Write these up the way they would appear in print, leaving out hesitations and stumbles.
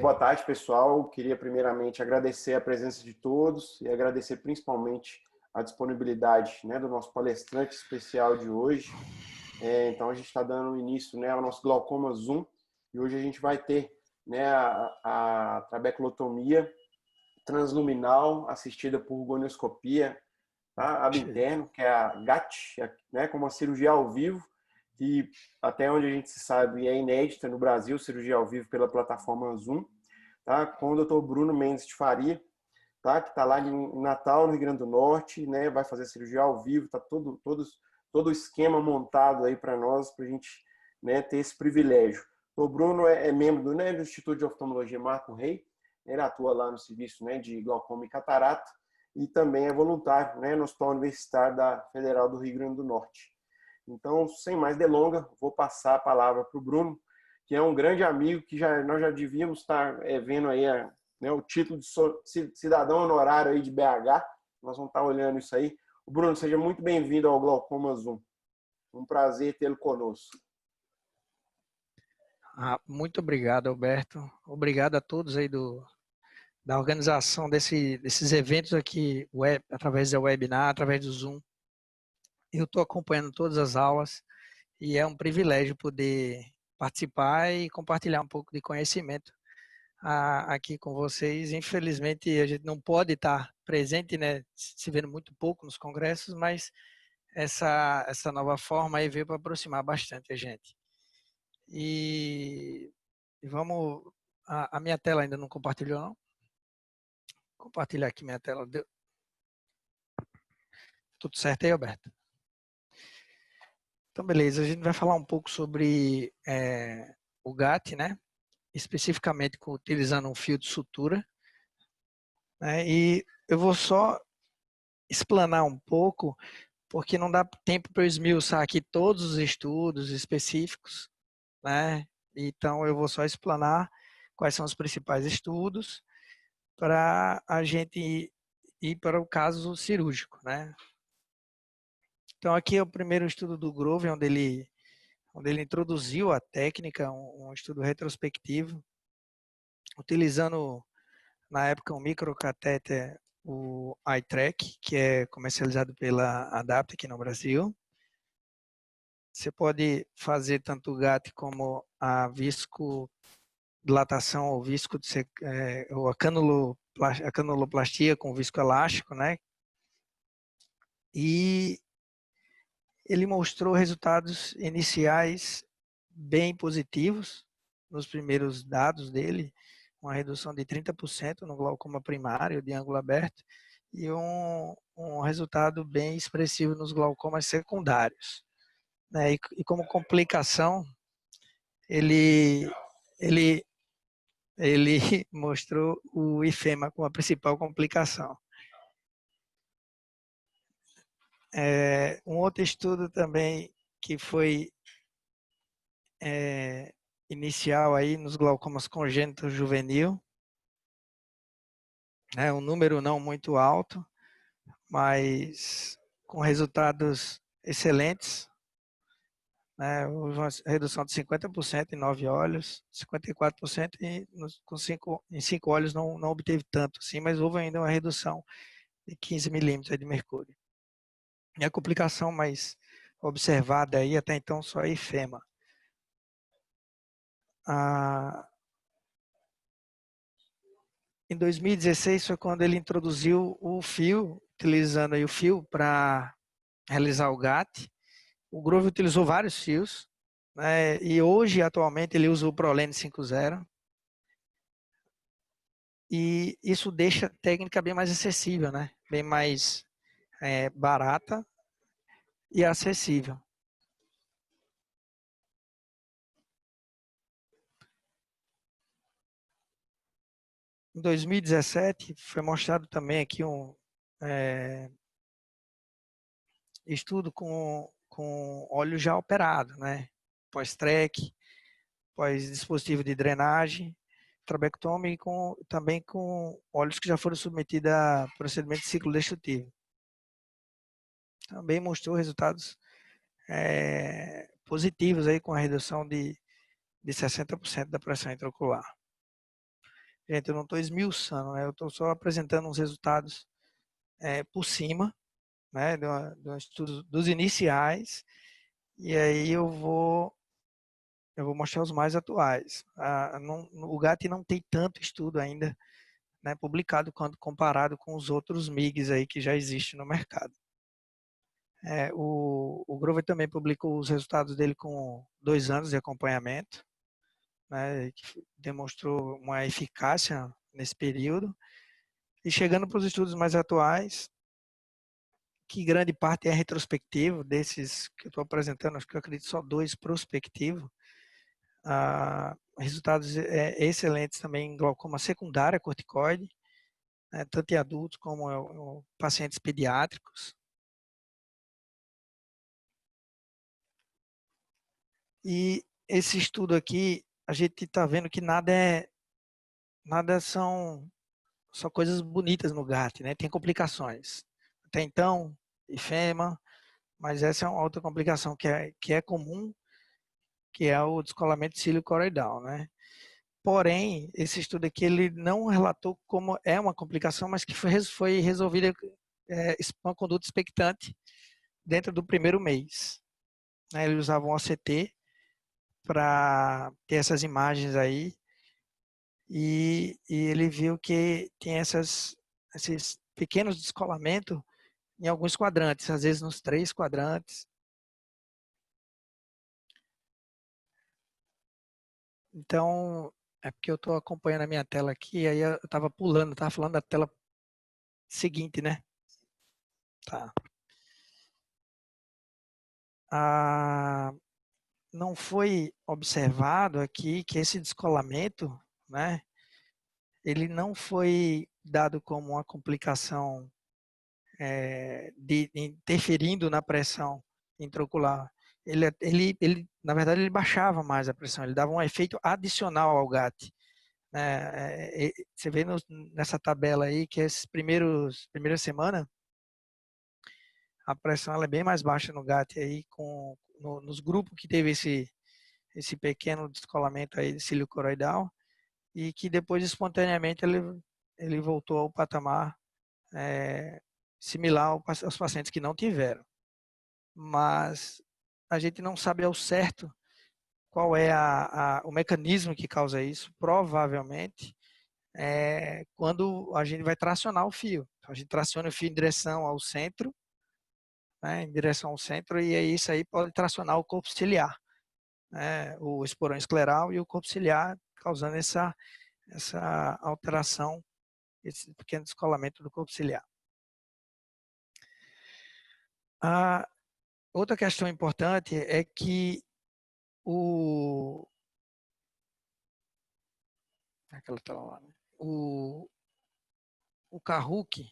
Boa tarde, pessoal. Queria primeiramente agradecer a presença de todos e agradecer principalmente a disponibilidade, né, do nosso palestrante especial de hoje. Então, a gente está dando início, né, ao nosso glaucoma Zoom e hoje a gente vai ter, né, a trabeculotomia transluminal assistida por gonioscopia, tá? Aba interno, que é a GAT, né, como uma cirurgia ao vivo, que até onde a gente se sabe é inédita no Brasil, cirurgia ao vivo pela plataforma Zoom, tá? Com o Dr. Bruno Mendes de Faria, tá? Que está lá em Natal, no Rio Grande do Norte, né? Vai fazer cirurgia ao vivo, tá todo o esquema montado aí para nós, para a gente, né, ter esse privilégio. O Bruno é membro do Instituto de Oftalmologia Marco Rey, ele atua lá no serviço, né, de glaucoma e catarata, e também é voluntário, né, no Hospital Universitário da Federal do Rio Grande do Norte. Então, sem mais delongas, vou passar a palavra para o Bruno, que é um grande amigo que nós já devíamos estar vendo aí né, o título de cidadão honorário aí de BH. Nós vamos estar olhando isso aí. O Bruno, seja muito bem-vindo ao Glaucoma Zoom. Um prazer tê-lo conosco. Muito obrigado, Alberto. Obrigado a todos aí da organização desses eventos aqui, através da webinar, através do Zoom. Eu estou acompanhando todas as aulas e é um privilégio poder participar e compartilhar um pouco de conhecimento aqui com vocês. Infelizmente, a gente não pode estar presente, né, se vendo muito pouco nos congressos, mas essa nova forma aí veio para aproximar bastante a gente. E vamos... A minha tela ainda não compartilhou, não? Compartilhar aqui minha tela. Deu tudo certo aí, Alberto? Então, beleza. A gente vai falar um pouco sobre o GAT, né? Especificamente utilizando um fio de sutura. Né? E eu vou só explanar um pouco, porque não dá tempo para eu esmiuçar aqui todos os estudos específicos, né? Então, eu vou só explanar quais são os principais estudos para a gente ir para o caso cirúrgico, né? Então, aqui é o primeiro estudo do Grove, onde ele introduziu a técnica, um estudo retrospectivo, utilizando, na época, um microcatéter, o iTrack, que é comercializado pela Adapt aqui no Brasil. Você pode fazer tanto o GAT como a viscodilatação ou ou a canuloplastia com viscoelástico, né? E ele mostrou resultados iniciais bem positivos nos primeiros dados dele, uma redução de 30% no glaucoma primário de ângulo aberto e um resultado bem expressivo nos glaucomas secundários. Né? E como complicação, ele, ele, ele mostrou o ifema como a principal complicação. Um outro estudo também que foi inicial aí nos glaucomas congênitos juvenil, né, um número não muito alto, mas com resultados excelentes, né, uma redução de 50% em 9 olhos, 54% em 5 olhos não obteve tanto, assim, mas houve ainda uma redução de 15 milímetros de mercúrio. E a complicação mais observada aí até então só é ifema. Em 2016 foi quando ele introduziu o fio, utilizando aí o fio para realizar o GAT. O Grove utilizou vários fios, né, e hoje, atualmente, ele usa o ProLens 5.0. E isso deixa a técnica bem mais acessível, né? Bem mais barata e acessível. Em 2017 foi mostrado também aqui um estudo com óleo já operado, né? Pós-track, pós-dispositivo de drenagem, trabectome e também com óleos que já foram submetidos a procedimento de ciclo destrutivo. Também mostrou resultados positivos aí com a redução de 60% da pressão intraocular. Gente, eu não estou esmiuçando, né? Eu estou só apresentando uns resultados por cima, né? Do estudo dos iniciais, e aí eu vou mostrar os mais atuais. O GATT não tem tanto estudo ainda, né, publicado quando comparado com os outros MIGs aí que já existem no mercado. O Grover também publicou os resultados dele com 2 anos de acompanhamento, né, que demonstrou uma eficácia nesse período. E chegando para os estudos mais atuais, que grande parte é retrospectivo, desses que eu estou apresentando, acho que eu acredito só 2 prospectivos. Resultados excelentes também em glaucoma secundária corticoide, né, tanto em adultos como em pacientes pediátricos. E esse estudo aqui, a gente está vendo que nada são só coisas bonitas no GAT, né? Tem complicações. Até então, ifema, mas essa é uma outra complicação que é comum, que é o descolamento de cílio coroidal, né? Porém, esse estudo aqui ele não relatou como é uma complicação, mas que foi resolvida uma conduta expectante dentro do primeiro mês, né? Eles usavam OCT para ter essas imagens aí e ele viu que tem esses pequenos descolamentos em alguns quadrantes, às vezes nos 3 quadrantes. Então, é porque eu estou acompanhando a minha tela aqui, aí eu estava pulando, estava falando da tela seguinte, né? Tá. Não foi observado aqui que esse descolamento, né? Ele não foi dado como uma complicação de interferindo na pressão intraocular. Na verdade, ele baixava mais a pressão, ele dava um efeito adicional ao GAT. Você vê nessa tabela aí que primeira semana, a pressão ela é bem mais baixa no GAT aí, nos grupos que teve esse pequeno descolamento aí de cílio coroidal, e que depois espontaneamente ele voltou ao patamar similar aos pacientes que não tiveram. Mas a gente não sabe ao certo qual é o mecanismo que causa isso. Provavelmente quando a gente vai tracionar o fio. A gente traciona o fio em direção ao centro, né, e aí isso aí pode tracionar o corpo ciliar, né, o esporão escleral e o corpo ciliar, causando essa alteração, esse pequeno descolamento do corpo ciliar. A outra questão importante é que aquela tela lá, né? O Karouk,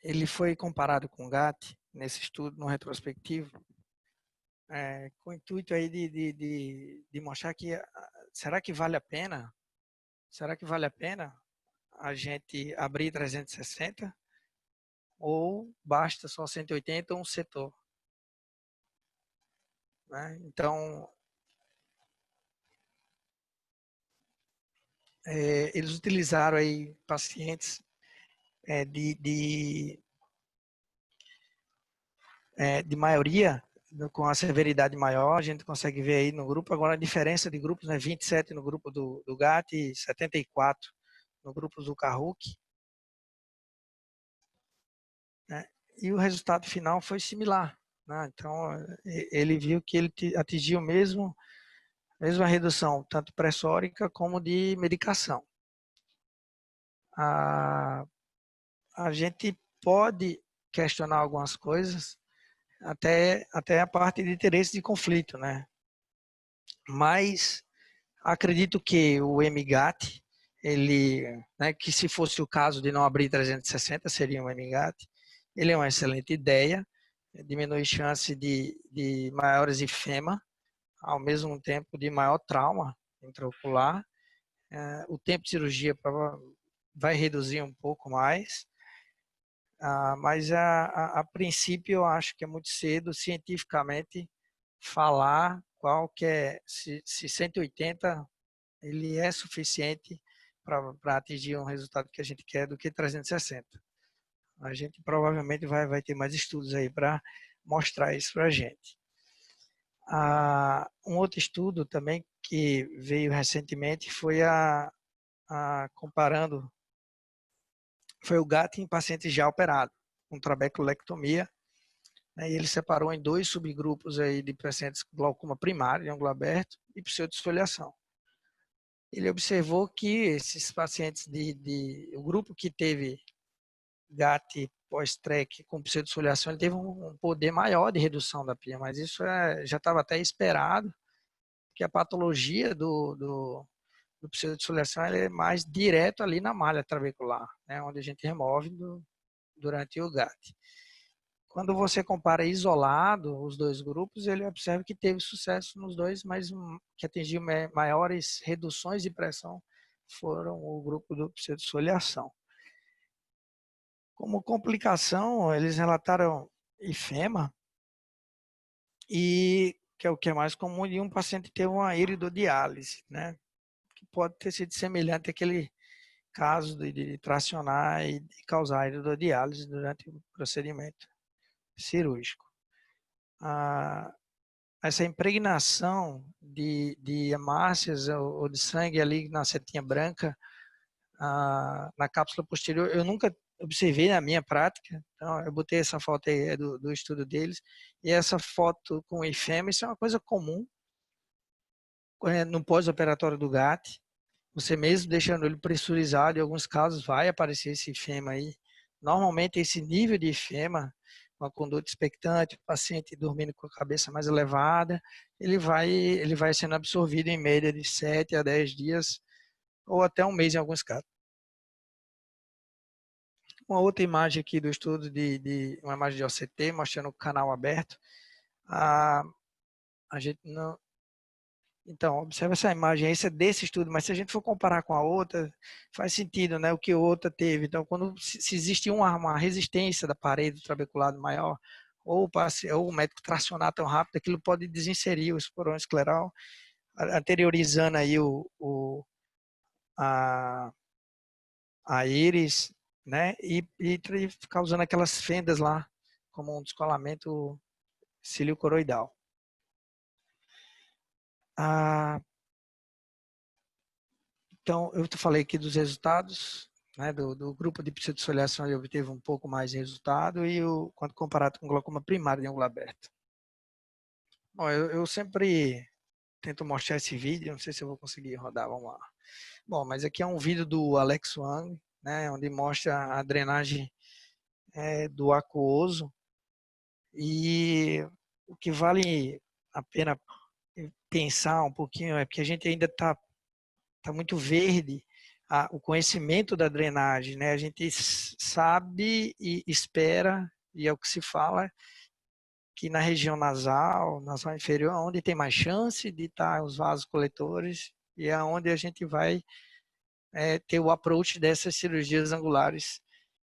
ele foi comparado com o GAT nesse estudo, no retrospectivo, com o intuito aí de mostrar que será que vale a pena? Será que vale a pena a gente abrir 360 ou basta só 180 ou um setor? Né? Então, eles utilizaram aí pacientes de maioria com a severidade maior, a gente consegue ver aí no grupo. Agora a diferença de grupos, né, 27 no grupo do GAT e 74 no grupo do Karouk, né? E o resultado final foi similar, né? Então ele viu que ele atingiu mesma redução, tanto pressórica como de medicação. A gente pode questionar algumas coisas, até a parte de interesse de conflito, né? Mas acredito que o MGAT, né, que se fosse o caso de não abrir 360, seria um MGAT, ele é uma excelente ideia, diminui chance de maiores ifema, ao mesmo tempo de maior trauma intraocular. O tempo de cirurgia vai reduzir um pouco mais, mas a princípio eu acho que é muito cedo cientificamente falar qual que é, se 180 ele é suficiente para atingir um resultado que a gente quer do que 360. A gente provavelmente vai ter mais estudos aí para mostrar isso para a gente. Um outro estudo também que veio recentemente foi comparando, foi o GAT em pacientes já operados, com trabeculectomia, né, e ele separou em 2 subgrupos aí de pacientes com glaucoma primário, de ângulo aberto, e pseudodisfoliação. Ele observou que esses pacientes, o grupo que teve GAT pós-TREC com pseudodisfoliação, ele teve um poder maior de redução da PIA, mas isso já estava até esperado, que a patologia do pseudodisfoliação é mais direto ali na malha trabecular, né, onde a gente remove durante o GAT. Quando você compara isolado os 2 grupos, ele observa que teve sucesso nos 2, mas que atingiu maiores reduções de pressão foram o grupo do pseudodisfoliação. Como complicação, eles relataram ifema, e que é o que é mais comum de um paciente ter uma iridodiálise, né? Que pode ter sido semelhante àquele caso de tracionar e de causar iridodiálise durante o procedimento cirúrgico. Essa impregnação de hemácias ou de sangue ali na setinha branca na cápsula posterior, eu nunca observei na minha prática. Então, eu botei essa foto aí do estudo deles, e essa foto com ifema, isso é uma coisa comum no pós-operatório do GAT. Você mesmo deixando ele pressurizado, em alguns casos vai aparecer esse ifema aí. Normalmente esse nível de ifema, com a conduta expectante, o paciente dormindo com a cabeça mais elevada, ele vai sendo absorvido em média de 7 a 10 dias, ou até um mês em alguns casos. Uma outra imagem aqui do estudo uma imagem de OCT, mostrando o canal aberto. A gente não... Então, observa essa imagem, esse é desse estudo, mas se a gente for comparar com a outra, faz sentido, né? O que a outra teve. Então, quando se existe uma resistência da parede do trabeculado maior, ou o médico tracionar tão rápido, aquilo pode desinserir o esporão escleral, anteriorizando aí a íris, né? E causando aquelas fendas lá, como um descolamento ciliocoroidal. Então, eu falei aqui dos resultados, né, do grupo de pseudodisfoliação, ele obteve um pouco mais de resultado, e quando comparado com glaucoma primário de ângulo aberto. Bom, eu sempre tento mostrar esse vídeo, não sei se eu vou conseguir rodar, vamos lá. Bom, mas aqui é um vídeo do Alex Wang, né, onde mostra a drenagem do aquoso, e o que vale a pena pensar um pouquinho é que a gente ainda está muito verde o conhecimento da drenagem, né? A gente sabe e espera, e é o que se fala, que na região nasal inferior, onde tem mais chance de estar os vasos coletores, e é onde a gente vai ter o approach dessas cirurgias angulares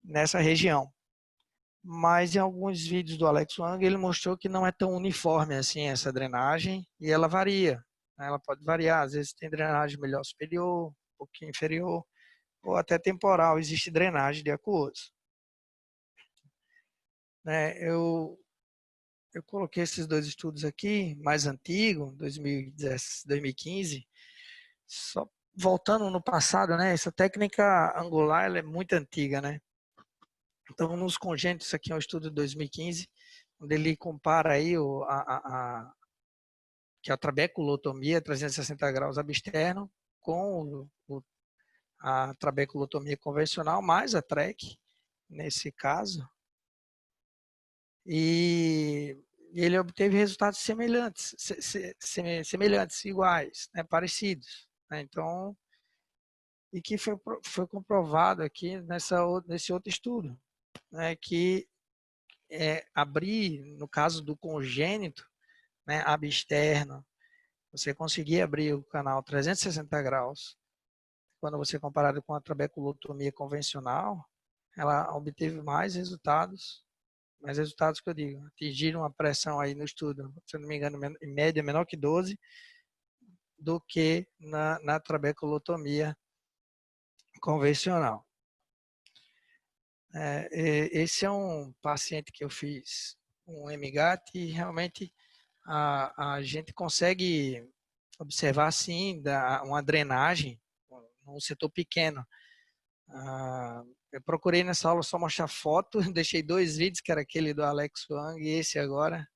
nessa região. Mas em alguns vídeos do Alex Wang, ele mostrou que não é tão uniforme assim essa drenagem, e ela varia. Ela pode variar, às vezes tem drenagem melhor superior, um pouquinho inferior, ou até temporal, existe drenagem de aquoso. Eu coloquei esses 2 estudos aqui, mais antigos, 2015, só voltando no passado, né? Essa técnica angular ela é muito antiga, né? Então, nos congênitos, isso aqui é um estudo de 2015, onde ele compara aí que é a trabeculotomia 360 graus absterno com a trabeculotomia convencional, mais a TREC, nesse caso. E ele obteve resultados semelhantes, iguais, né, parecidos. Né? Então, e que foi comprovado aqui nesse outro estudo, né, que abrir, no caso do congênito, né, absterno, você conseguir abrir o canal 360 graus, quando você comparado com a trabeculotomia convencional, ela obteve mais resultados que eu digo, atingiram uma pressão aí no estudo, se eu não me engano, em média menor que 12, do que na trabeculotomia convencional. Esse é um paciente que eu fiz um MGAT e realmente a gente consegue observar sim uma drenagem num setor pequeno. Eu procurei nessa aula só mostrar foto, deixei 2 vídeos, que era aquele do Alex Wang e esse agora.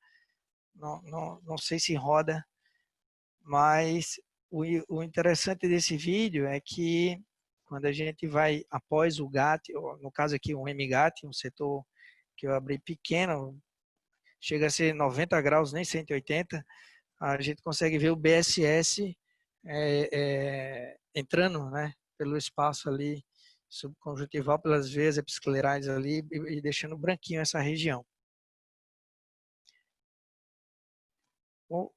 Não sei se roda, mas o interessante desse vídeo é que quando a gente vai após o GAT, no caso aqui um MGAT, um setor que eu abri pequeno, chega a ser 90 graus, nem 180, a gente consegue ver o BSS entrando, né, pelo espaço ali subconjuntival, pelas veias episclerais ali e deixando branquinho essa região.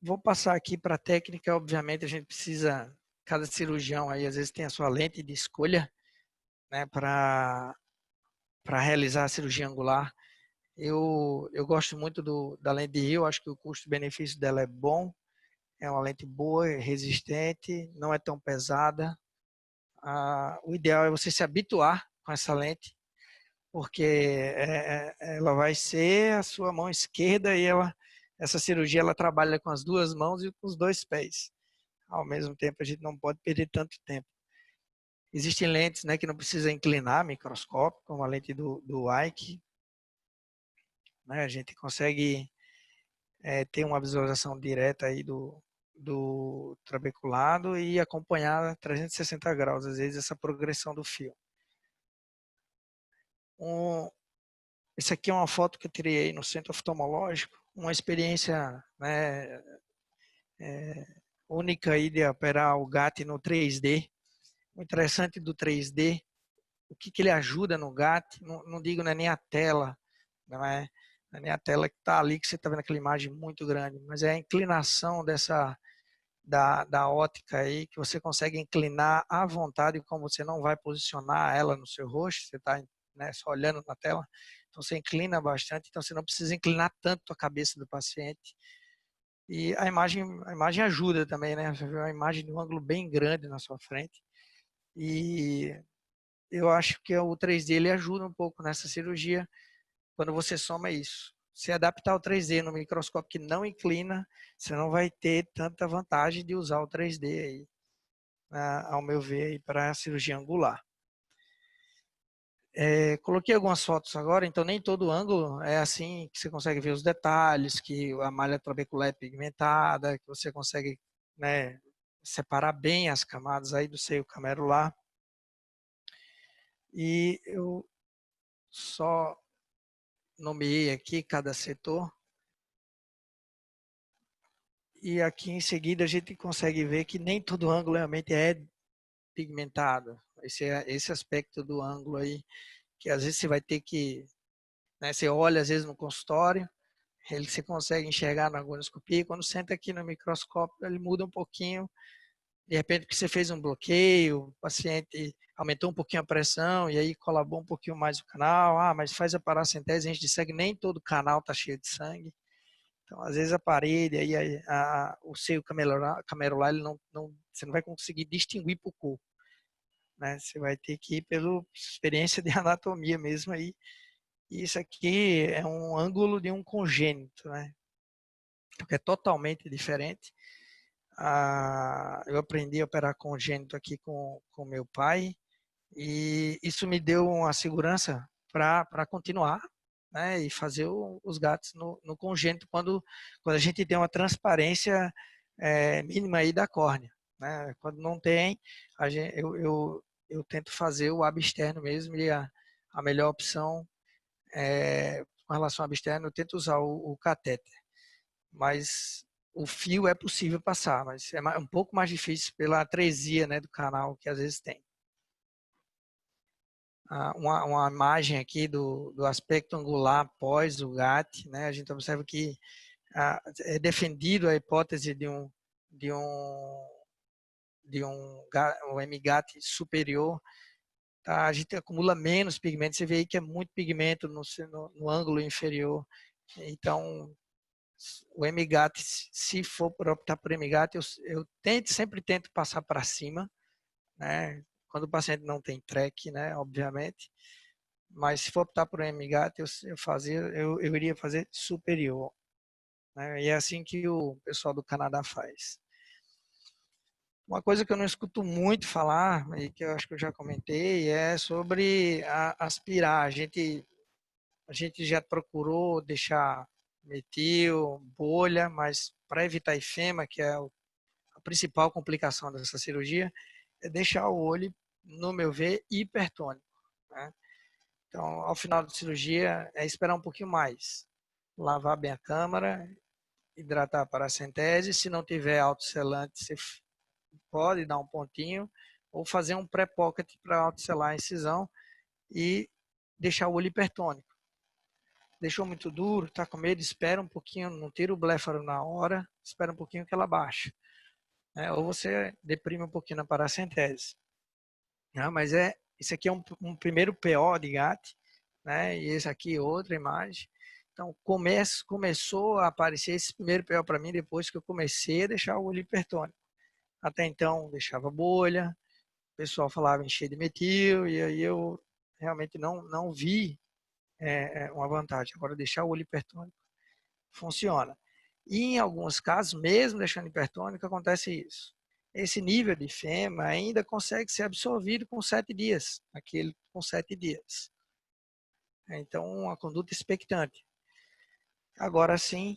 Vou passar aqui para a técnica. Obviamente a gente precisa, cada cirurgião aí às vezes tem a sua lente de escolha, né, para realizar a cirurgia angular. Eu gosto muito da lente de Rio, acho que o custo-benefício dela é bom, é uma lente boa, resistente, não é tão pesada. O ideal é você se habituar com essa lente, porque ela vai ser a sua mão esquerda e essa cirurgia ela trabalha com as 2 mãos e com os 2 pés. Ao mesmo tempo, a gente não pode perder tanto tempo. Existem lentes, né, que não precisa inclinar microscópio, como a lente do Ike. Né, a gente consegue ter uma visualização direta aí do trabeculado e acompanhar 360 graus, às vezes, essa progressão do fio. Essa aqui é uma foto que eu tirei no centro oftalmológico, uma experiência, né, única aí de operar o GAT no 3D. O interessante do 3D, o que ele ajuda no GAT, não digo não é nem a tela, não é nem a tela que está ali, que você está vendo aquela imagem muito grande, mas é a inclinação da ótica aí, que você consegue inclinar à vontade, como você não vai posicionar ela no seu rosto, você está, né, só olhando na tela, então você inclina bastante, então você não precisa inclinar tanto a cabeça do paciente. E a imagem ajuda também, né? Você vê uma imagem de um ângulo bem grande na sua frente. E eu acho que o 3D ele ajuda um pouco nessa cirurgia quando você soma isso. Se adaptar ao 3D no microscópio que não inclina, você não vai ter tanta vantagem de usar o 3D aí, ao meu ver, para a cirurgia angular. Coloquei algumas fotos agora, então nem todo ângulo é assim que você consegue ver os detalhes, que a malha trabecular é pigmentada, que você consegue, né, separar bem as camadas aí do seio camerular. E eu só nomeei aqui cada setor. E aqui em seguida a gente consegue ver que nem todo ângulo realmente é pigmentado. Esse aspecto do ângulo aí, que às vezes você vai ter que, né, você olha às vezes no consultório, você consegue enxergar na agonoscopia, e quando senta aqui no microscópio ele muda um pouquinho, de repente que você fez um bloqueio, o paciente aumentou um pouquinho a pressão e aí colabou um pouquinho mais o canal, mas faz a paracentese, a gente dissegue nem todo canal está cheio de sangue. Então, às vezes a parede, aí o seio camerular ele você não vai conseguir distinguir por cor, né? Você vai ter que ir pela experiência de anatomia mesmo aí. E isso aqui é um ângulo de um congênito, né? Porque é totalmente diferente. Eu aprendi a operar congênito aqui com meu pai e isso me deu uma segurança para continuar, né, e fazer os gatos no congênito quando a gente tem uma transparência mínima aí da córnea. Né? Quando não tem, eu tento fazer o abo externo mesmo e a melhor opção com relação ao abo externo, eu tento usar o catéter. Mas o fio é possível passar, mas é um pouco mais difícil pela atresia, né, do canal que às vezes tem. Uma imagem aqui do aspecto angular após o GAT, né? A gente observa que é defendido a hipótese um MGAT superior, tá? A gente acumula menos pigmento, você vê aí que é muito pigmento no ângulo inferior, então o MGAT, se for por optar por MGAT, eu sempre tento passar para cima, né? quando o paciente não tem TREC, né, obviamente. Mas se for optar por MGAT, eu iria fazer superior, né? E é assim que o pessoal do Canadá faz. Uma coisa que eu não escuto muito falar, e que eu acho que eu já comentei, é sobre aspirar. A gente já procurou deixar metil, bolha, mas para evitar ifema, que é a principal complicação dessa cirurgia, é deixar o olho, no meu ver, hipertônico, né? Então, ao final da cirurgia, é esperar um pouquinho mais. Lavar bem a câmara, hidratar a paracentese. Se não tiver autoselante, você pode dar um pontinho ou fazer um pré-pocket para autoselar a incisão e deixar o olho hipertônico. Deixou muito duro, está com medo, espera um pouquinho, não tira o bléfaro na hora, espera um pouquinho que ela baixa, né? Ou você deprime um pouquinho na paracentese. Mas isso aqui é um primeiro PO de GAT, né? E esse aqui outra imagem. Então começou a aparecer esse primeiro PO para mim depois que eu comecei a deixar o olho hipertônico. Até então deixava bolha, o pessoal falava em encher de metil, e aí eu realmente não vi uma vantagem. Agora deixar o olho hipertônico funciona. E em alguns casos, mesmo deixando hipertônico, acontece isso. Esse nível de fema ainda consegue ser absorvido com 7 dias, aquele com 7 dias. Então, uma conduta expectante. Agora sim,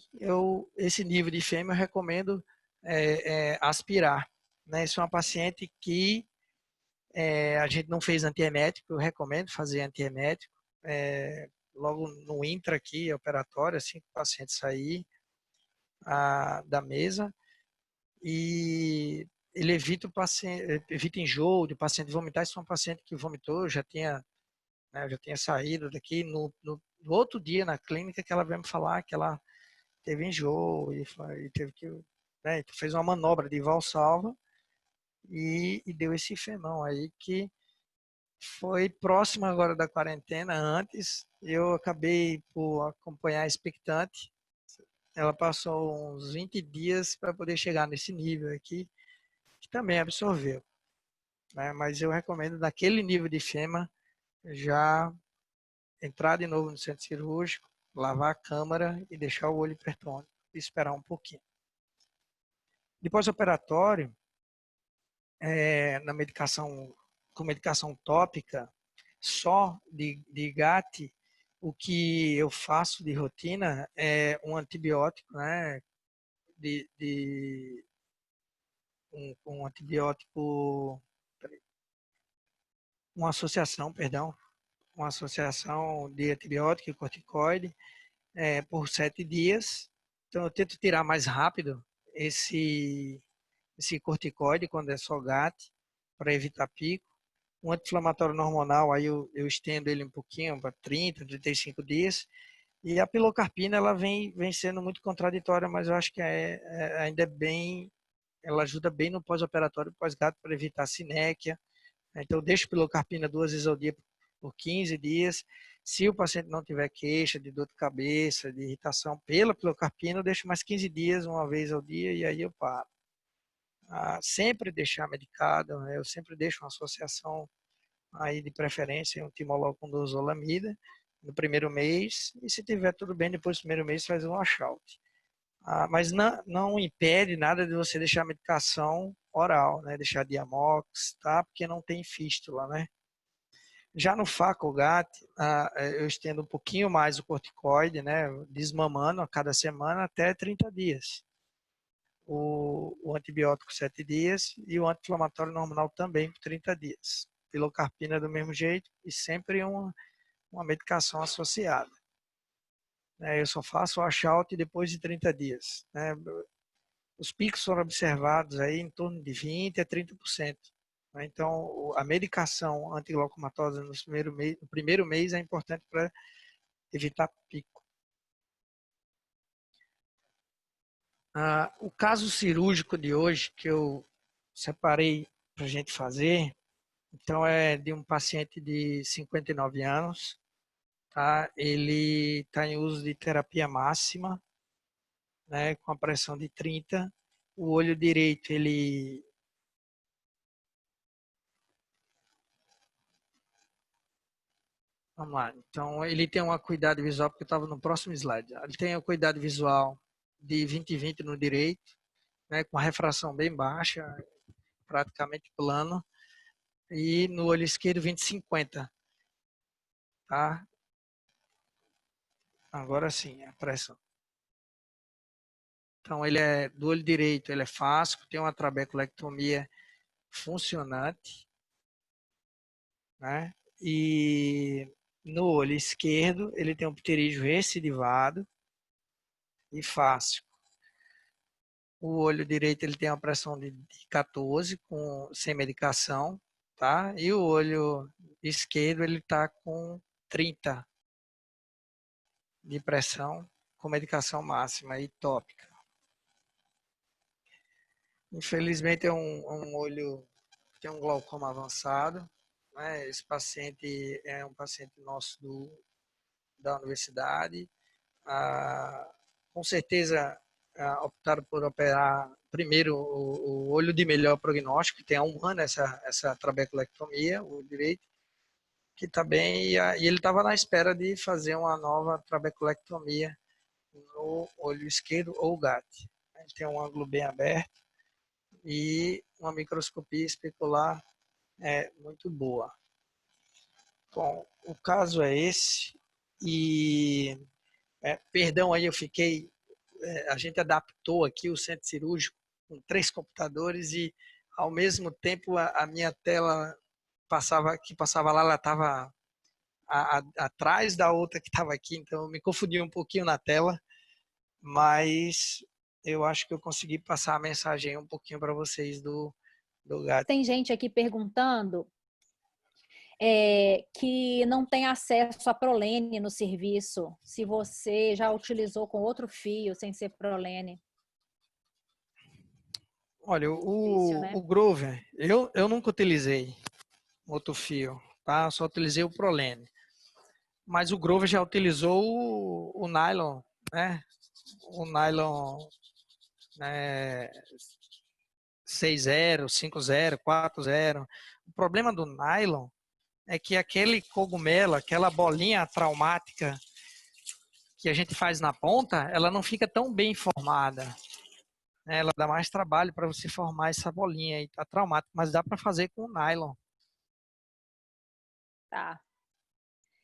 esse nível de fema eu recomendo aspirar, né? Isso é uma paciente que a gente não fez antiemético, eu recomendo fazer antiemético. Logo no intra aqui, operatório, assim que o paciente sair da mesa, e ele evita o paciente, evita enjoo de paciente vomitar. Isso é um paciente que vomitou, já tinha saído daqui no outro dia na clínica que ela veio me falar que ela teve enjoo e teve que, né, fez uma manobra de valsalva e deu esse fenão aí que foi próximo agora da quarentena. Antes eu acabei por acompanhar expectante. Ela passou uns 20 dias para poder chegar nesse nível aqui, que também absorveu, né? Mas eu recomendo naquele nível de fema já entrar de novo no centro cirúrgico, lavar a câmara e deixar o olho hipertônico e esperar um pouquinho. Depois operatório, na medicação, com medicação tópica, só de GAT, o que eu faço de rotina é um antibiótico, né? Um antibiótico, uma associação, perdão, uma associação de antibiótico e corticoide por 7 dias. Então eu tento tirar mais rápido esse corticoide quando é só GAT, para evitar pico. Um anti-inflamatório hormonal, aí eu estendo ele um pouquinho para 30, 35 dias. E a pilocarpina, ela vem sendo muito contraditória, mas eu acho que ainda é bem, ela ajuda bem no pós-operatório, pós-gato, para evitar sinéquia. Então, eu deixo pilocarpina 2 vezes ao dia por 15 dias. Se o paciente não tiver queixa de dor de cabeça, de irritação pela pilocarpina, eu deixo mais 15 dias, uma vez ao dia, e aí eu paro. Sempre deixar medicado, né? Eu sempre deixo uma associação aí de preferência, um timolol com dorzolamida no primeiro mês, e se tiver tudo bem, depois do primeiro mês faz um washout. Mas não impede nada de você deixar a medicação oral, né? Deixar Diamox, tá? Porque não tem fístula, né? Já no Facogat, eu estendo um pouquinho mais o corticoide, né? Desmamando a cada semana até 30 dias. O antibiótico 7 dias e o anti-inflamatório hormonal também por 30 dias. Pilocarpina do mesmo jeito e sempre uma medicação associada. Eu só faço o washout depois de 30 dias, né? Os picos foram observados aí em torno de 20% a 30%. Né? Então, a medicação antileucomatosa no primeiro mês é importante para evitar pico. O caso cirúrgico de hoje que eu separei para a gente fazer, então é de um paciente de 59 anos, tá? Ele está em uso de terapia máxima, né, com a pressão de 30. O olho direito, ele Vamos lá. Então, ele tem uma acuidade visual, porque eu estava no próximo slide. Ele tem a acuidade visual de 20/20 no direito, né, com a refração bem baixa, praticamente plano, e no olho esquerdo 20/50, tá? Agora sim, a pressão. Então, ele é do olho direito, ele é fáscico, tem uma trabeculectomia funcionante, né? E no olho esquerdo, ele tem um pterígio recidivado e fáscico. O olho direito ele tem uma pressão de 14 sem medicação, tá? E o olho esquerdo ele está com 30 de pressão com medicação máxima e tópica. Infelizmente é um olho que tem um glaucoma avançado, né? Esse paciente é um paciente nosso da universidade. Com certeza optaram por operar primeiro o olho de melhor prognóstico, que tem há 1 ano essa trabeculectomia, o direito, que está bem, e ele estava na espera de fazer uma nova trabeculectomia no olho esquerdo ou GAT. Ele tem um ângulo bem aberto e uma microscopia especular muito boa. Bom, o caso é esse, e perdão aí, a gente adaptou aqui o centro cirúrgico com 3 computadores e ao mesmo tempo a minha tela que passava lá, ela estava atrás da outra que estava aqui, então eu me confundi um pouquinho na tela, mas eu acho que eu consegui passar a mensagem um pouquinho para vocês do GAT. Tem gente aqui perguntando que não tem acesso a Prolene no serviço, se você já utilizou com outro fio, sem ser Prolene. Olha, Difícil, né? o Grover, eu nunca utilizei outro fio, tá? Eu só utilizei o Prolene. Mas o Grover já utilizou o nylon, né? O nylon 6-0, 5-0, 4-0. O problema do nylon é que aquele cogumelo, aquela bolinha traumática que a gente faz na ponta, ela não fica tão bem formada. Ela dá mais trabalho para você formar essa bolinha aí, tá traumática, mas dá para fazer com o nylon. Tá.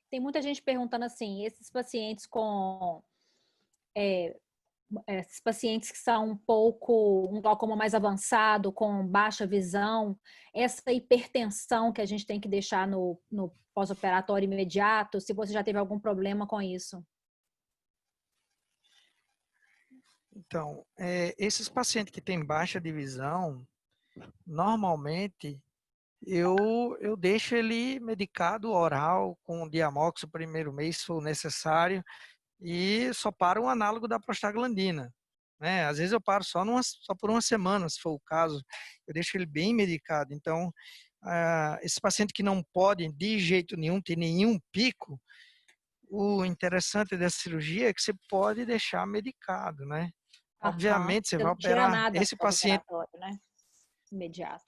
Tem muita gente perguntando assim, esses pacientes que são um glaucoma mais avançado, com baixa visão, essa hipertensão que a gente tem que deixar no pós-operatório imediato, se você já teve algum problema com isso. Então, esses pacientes que têm baixa de visão, normalmente eu deixo ele medicado oral com Diamox o primeiro mês, se for necessário, e só paro um análogo da prostaglandina. Né? Às vezes eu paro só por 1 semana, se for o caso, eu deixo ele bem medicado. Então, esse paciente que não pode de jeito nenhum ter nenhum pico, o interessante dessa cirurgia é que você pode deixar medicado, né? Obviamente, você Você vai não tira operar nada esse paciente. pós-operatório, né? Imediato.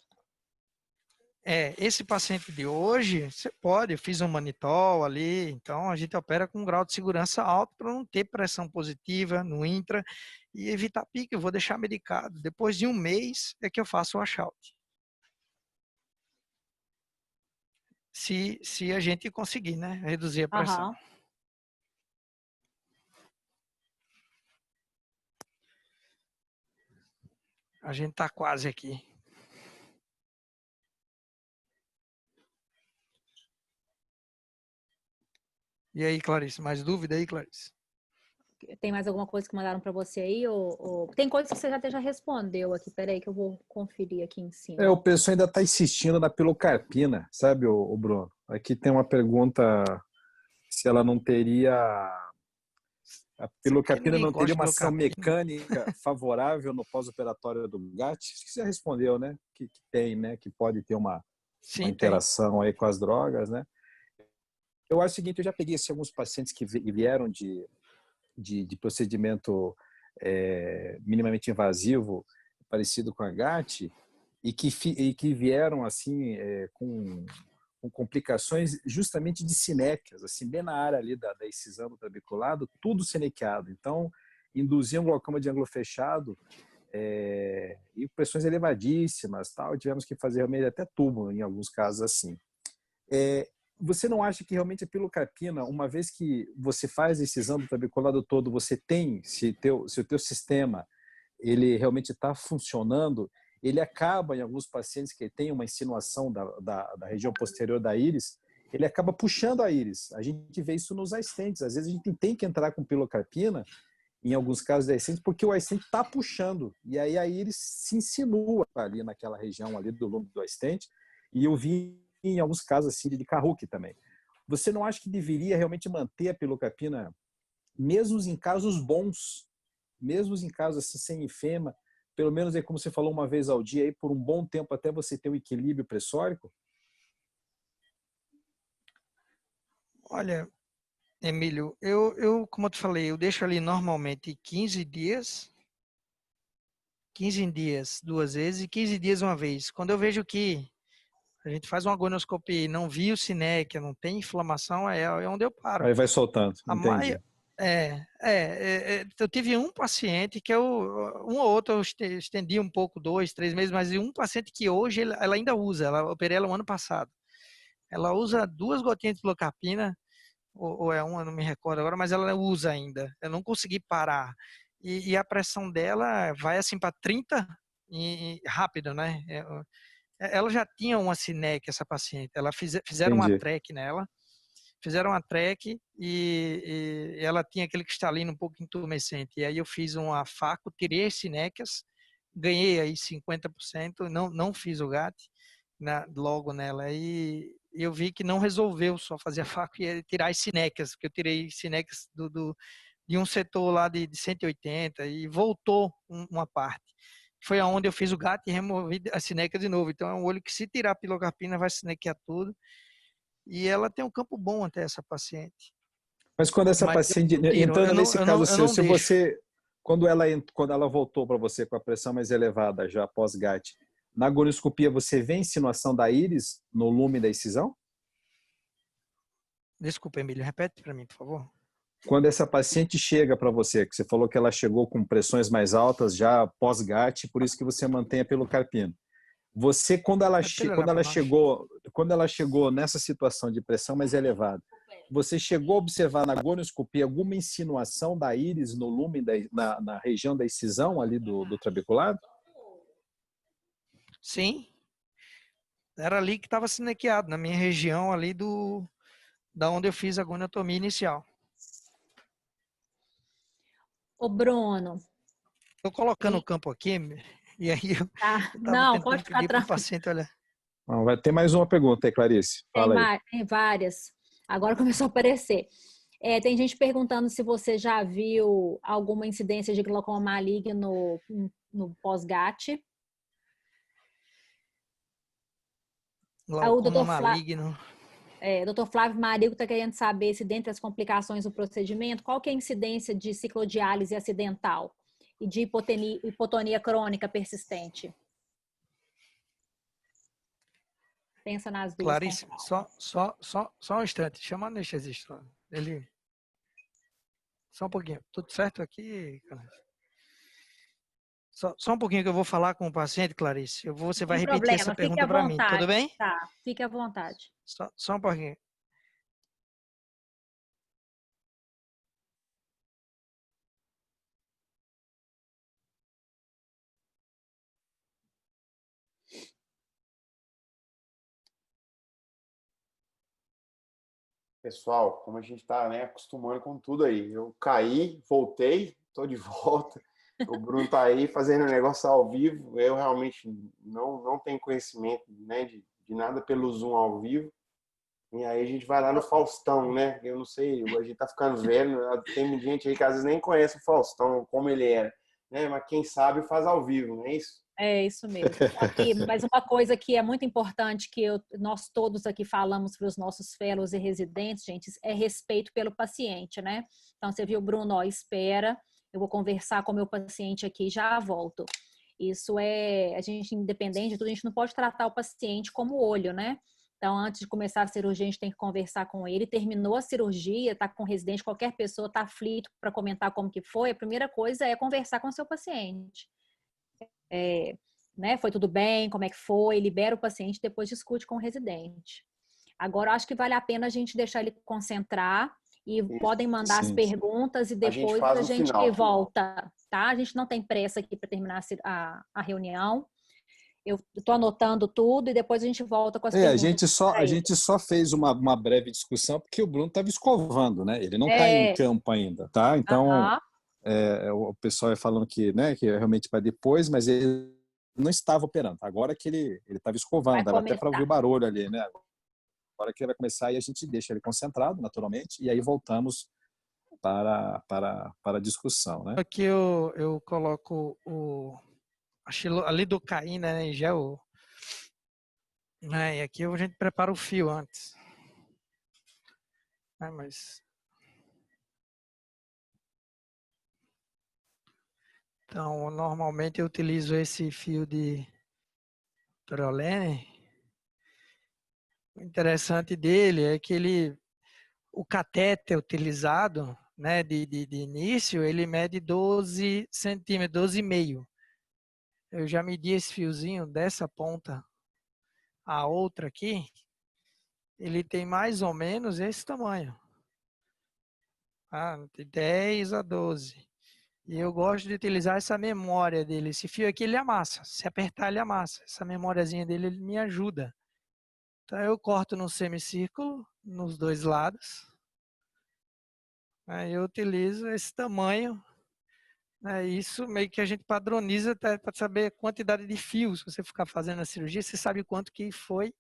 Esse paciente de hoje, você pode, eu fiz um manitol ali, então a gente opera com um grau de segurança alto para não ter pressão positiva no intra e evitar pico. Eu vou deixar medicado. Depois de 1 mês é que eu faço o washout. Se a gente conseguir, né, reduzir a pressão. A gente está quase aqui. E aí, Clarice, mais dúvida aí, Clarice? Tem mais alguma coisa que mandaram para você aí? Ou... Tem coisa que você já respondeu aqui. Peraí que eu vou conferir aqui em cima. O pessoal ainda está insistindo na pilocarpina, sabe, o Bruno? Aqui tem uma pergunta se ela não teria... A pilocarpina não teria uma ação mecânica favorável no pós-operatório do GAT? Acho que você já respondeu, né? Que tem, né? Que pode ter uma interação aí com as drogas, né? Eu acho o seguinte, eu já peguei alguns pacientes que vieram de procedimento minimamente invasivo, parecido com a GAT, e que vieram assim com com complicações justamente de sinéquias, assim, bem na área ali da incisão do trabeculado, tudo sinequiado. Então, induzia um glaucoma de ângulo fechado e pressões elevadíssimas, tal. Tivemos que fazer realmente até tubo em alguns casos assim. Você não acha que realmente a pilocarpina, uma vez que você faz a incisão do trabeculado todo, você tem, se o teu sistema ele realmente está funcionando, ele acaba, em alguns pacientes que têm uma insinuação da região posterior da íris, ele acaba puxando a íris. A gente vê isso nos assistentes. Às vezes a gente tem que entrar com pilocarpina, em alguns casos da assistente, porque o assistente está puxando. E aí a íris se insinua ali naquela região ali do lombo do assistente. E eu vi em alguns casos assim de Karuke também. Você não acha que deveria realmente manter a pilocarpina, mesmo em casos bons, mesmo em casos assim, sem enfema, pelo menos aí, como você falou, uma vez ao dia, aí, por um bom tempo, até você ter o equilíbrio pressórico? Olha, Emílio, como eu te falei, eu deixo ali normalmente 15 dias, 15 dias 2 vezes e 15 dias uma vez. Quando eu vejo que a gente faz uma agonoscopia e não viu sinéquia, não tem inflamação, é onde eu paro. Aí vai soltando, A entendi. Eu tive um paciente que um ou outro eu estendi um pouco, 2, 3 meses, mas um paciente que hoje ela ainda usa, ela operei ela o ano passado. Ela usa 2 gotinhas de pilocarpina, ou é uma, não me recordo agora, mas ela usa ainda. Eu não consegui parar. E a pressão dela vai assim para 30 e rápido, né? Ela já tinha uma sinéquia, essa paciente. Ela fizeram uma Entendi. track nela, fizeram uma track e ela tinha aquele cristalino um pouco intumescente. E aí eu fiz uma faco, tirei as sinéquias, ganhei aí 50%, não fiz o GAT logo nela. E eu vi que não resolveu só fazer a faco e tirar as sinéquias, porque eu tirei sinéquias de um setor lá de 180 e voltou uma parte. Foi aonde eu fiz o GAT e removi a sinéquia de novo. Então é um olho que, se tirar a pilocarpina, vai sinequear tudo. E ela tem um campo bom até, essa paciente. Mas quando essa Mas paciente, eu tiro, entrando nesse caso eu seu, não se deixo. você, quando ela voltou para você com a pressão mais elevada, já pós-GAT, na agonoscopia você vê a insinuação da íris no lume da incisão? Desculpa, Emílio, repete para mim, por favor. Quando essa paciente chega para você, que você falou que ela chegou com pressões mais altas já pós-GAT, por isso que você mantém a pilocarpina. Você, quando ela chegou nessa situação de pressão mais elevada, você chegou a observar na agonoscopia alguma insinuação da íris no lume, na região da incisão ali do trabeculado? Sim, era ali que estava sinequeado, na minha região ali da onde eu fiz a goniotomia inicial. Ô, Bruno. Estou colocando o campo aqui, e aí eu estava Não, tentando pode ficar pedir para o tranquilo. paciente olhar. Vai ter mais uma pergunta aí, Clarice. Fala aí. Tem várias. Agora começou a aparecer. Tem gente perguntando se você já viu alguma incidência de glaucoma maligno no pós-GAT. O Glaucoma maligno. Dr. Flávio Marigo está querendo saber se, dentre as complicações do procedimento, qual que é a incidência de ciclodiálise acidental e de hipotonia crônica persistente? Pensa nas duas. Clarice, só um instante. Chama o anestesista. Só um pouquinho. Tudo certo aqui, Clarice? Só um pouquinho que eu vou falar com o paciente, Clarice. Você vai repetir essa pergunta para mim, tudo bem? Tá, fique à vontade. Só um pouquinho. Pessoal, como a gente está, né, acostumando com tudo aí. Eu caí, voltei, estou de volta. O Bruno está aí fazendo o negócio ao vivo. Eu realmente não tenho conhecimento, né, de nada pelo Zoom ao vivo. E aí a gente vai lá no Faustão, né? Eu não sei, a gente tá ficando velho. Tem gente aí que às vezes nem conhece o Faustão, como ele era, né? Mas quem sabe faz ao vivo, não é isso? É isso mesmo. Aqui, mas uma coisa que é muito importante que nós todos aqui falamos para os nossos fellows e residentes, gente, é respeito pelo paciente, né? Então, você viu, Bruno, ó, espera, eu vou conversar com o meu paciente aqui, já volto. Isso a gente, independente de tudo, a gente não pode tratar o paciente como olho, né? Então, antes de começar a cirurgia, a gente tem que conversar com ele. Terminou a cirurgia, está com residente, qualquer pessoa está aflito para comentar como que foi. A primeira coisa é conversar com o seu paciente. Né? Foi tudo bem? Como é que foi? Libera o paciente, depois discute com o residente. Agora, eu acho que vale a pena a gente deixar ele concentrar e podem mandar as perguntas e depois a gente volta, tá? A gente não tem pressa aqui para terminar a reunião. Eu estou anotando tudo e depois a gente volta com as perguntas. A gente só fez uma breve discussão porque o Bruno estava escovando, né? Ele não está em campo ainda, tá? Então, o pessoal é falando que, né, que é realmente para depois, mas ele não estava operando. Agora que ele estava escovando, dava até para ouvir o barulho ali, né? Agora que ele vai começar, e a gente deixa ele concentrado, naturalmente, e aí voltamos para a discussão, né? Aqui eu coloco a lidocaína, né, em gel. E aqui a gente prepara o fio antes. Então, normalmente eu utilizo esse fio de Torolene. O interessante dele é que o catéter utilizado, né, de início, ele mede 12 centímetros, 12,5. Eu já medi esse fiozinho dessa ponta a outra aqui, ele tem mais ou menos esse tamanho. De 10 a 12. E eu gosto de utilizar essa memória dele. Esse fio aqui, ele amassa. Se apertar, ele amassa. Essa memóriazinha dele, ele me ajuda. Então, eu corto no semicírculo, nos dois lados. Aí eu utilizo esse tamanho. Isso meio que a gente padroniza para saber a quantidade de fios. Se você ficar fazendo a cirurgia, você sabe quanto que foi,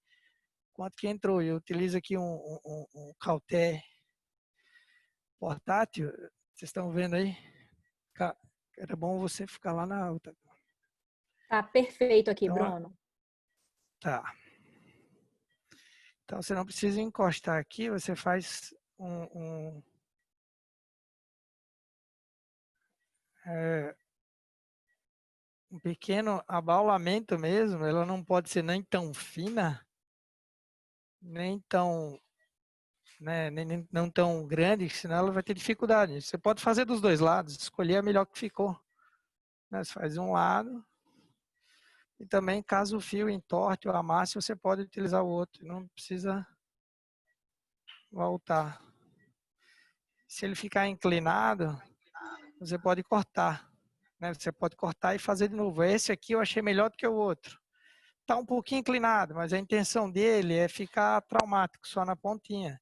quanto que entrou. Eu utilizo aqui um Cauter portátil. Vocês estão vendo aí? Era bom você ficar lá na outra. Tá perfeito aqui, então, Bruno. Tá. Então, você não precisa encostar aqui, você faz um pequeno abaulamento mesmo. Ela não pode ser nem tão fina, nem tão, né, nem não tão grande, senão ela vai ter dificuldade. Você pode fazer dos dois lados, escolher a melhor que ficou. Você faz um lado. E também, caso o fio entorte ou amasse, você pode utilizar o outro. Não precisa voltar. Se ele ficar inclinado, você pode cortar. Você pode cortar e fazer de novo. Esse aqui eu achei melhor do que o outro. Está um pouquinho inclinado, mas a intenção dele é ficar traumático, só na pontinha.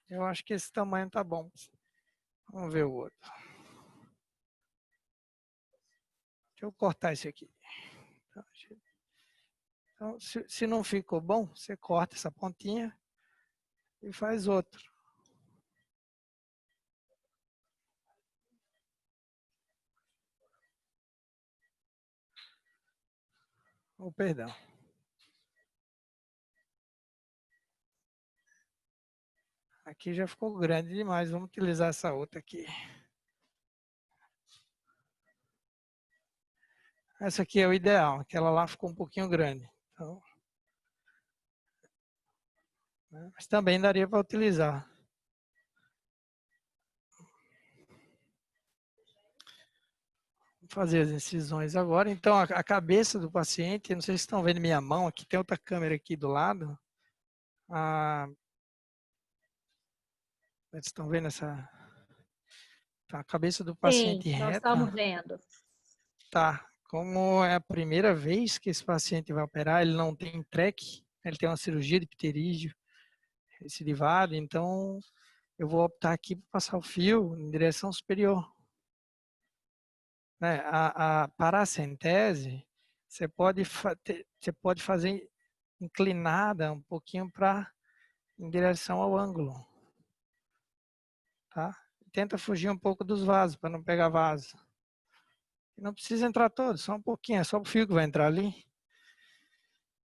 Eu acho que esse tamanho tá bom. Vamos ver o outro. Deixa eu cortar esse aqui. Então, se não ficou bom, você corta essa pontinha e faz outro. Perdão. Aqui já ficou grande demais. Vamos utilizar essa outra aqui. Essa aqui é o ideal. Aquela lá ficou um pouquinho grande. Então, mas também daria para utilizar. Vou fazer as incisões agora. Então, a cabeça do paciente, não sei se estão vendo minha mão, aqui tem outra câmera aqui do lado. Vocês estão vendo essa... Tá, a cabeça do paciente reta. Nós estamos vendo. Tá. Como é a primeira vez que esse paciente vai operar, ele não tem TREC, ele tem uma cirurgia de pterígio recidivado, então eu vou optar aqui por passar o fio em direção superior. A paracentese, você pode fazer inclinada um pouquinho em direção ao ângulo. Tá? Tenta fugir um pouco dos vasos, para não pegar vaso. Não precisa entrar todo, só um pouquinho, é só o fio que vai entrar ali.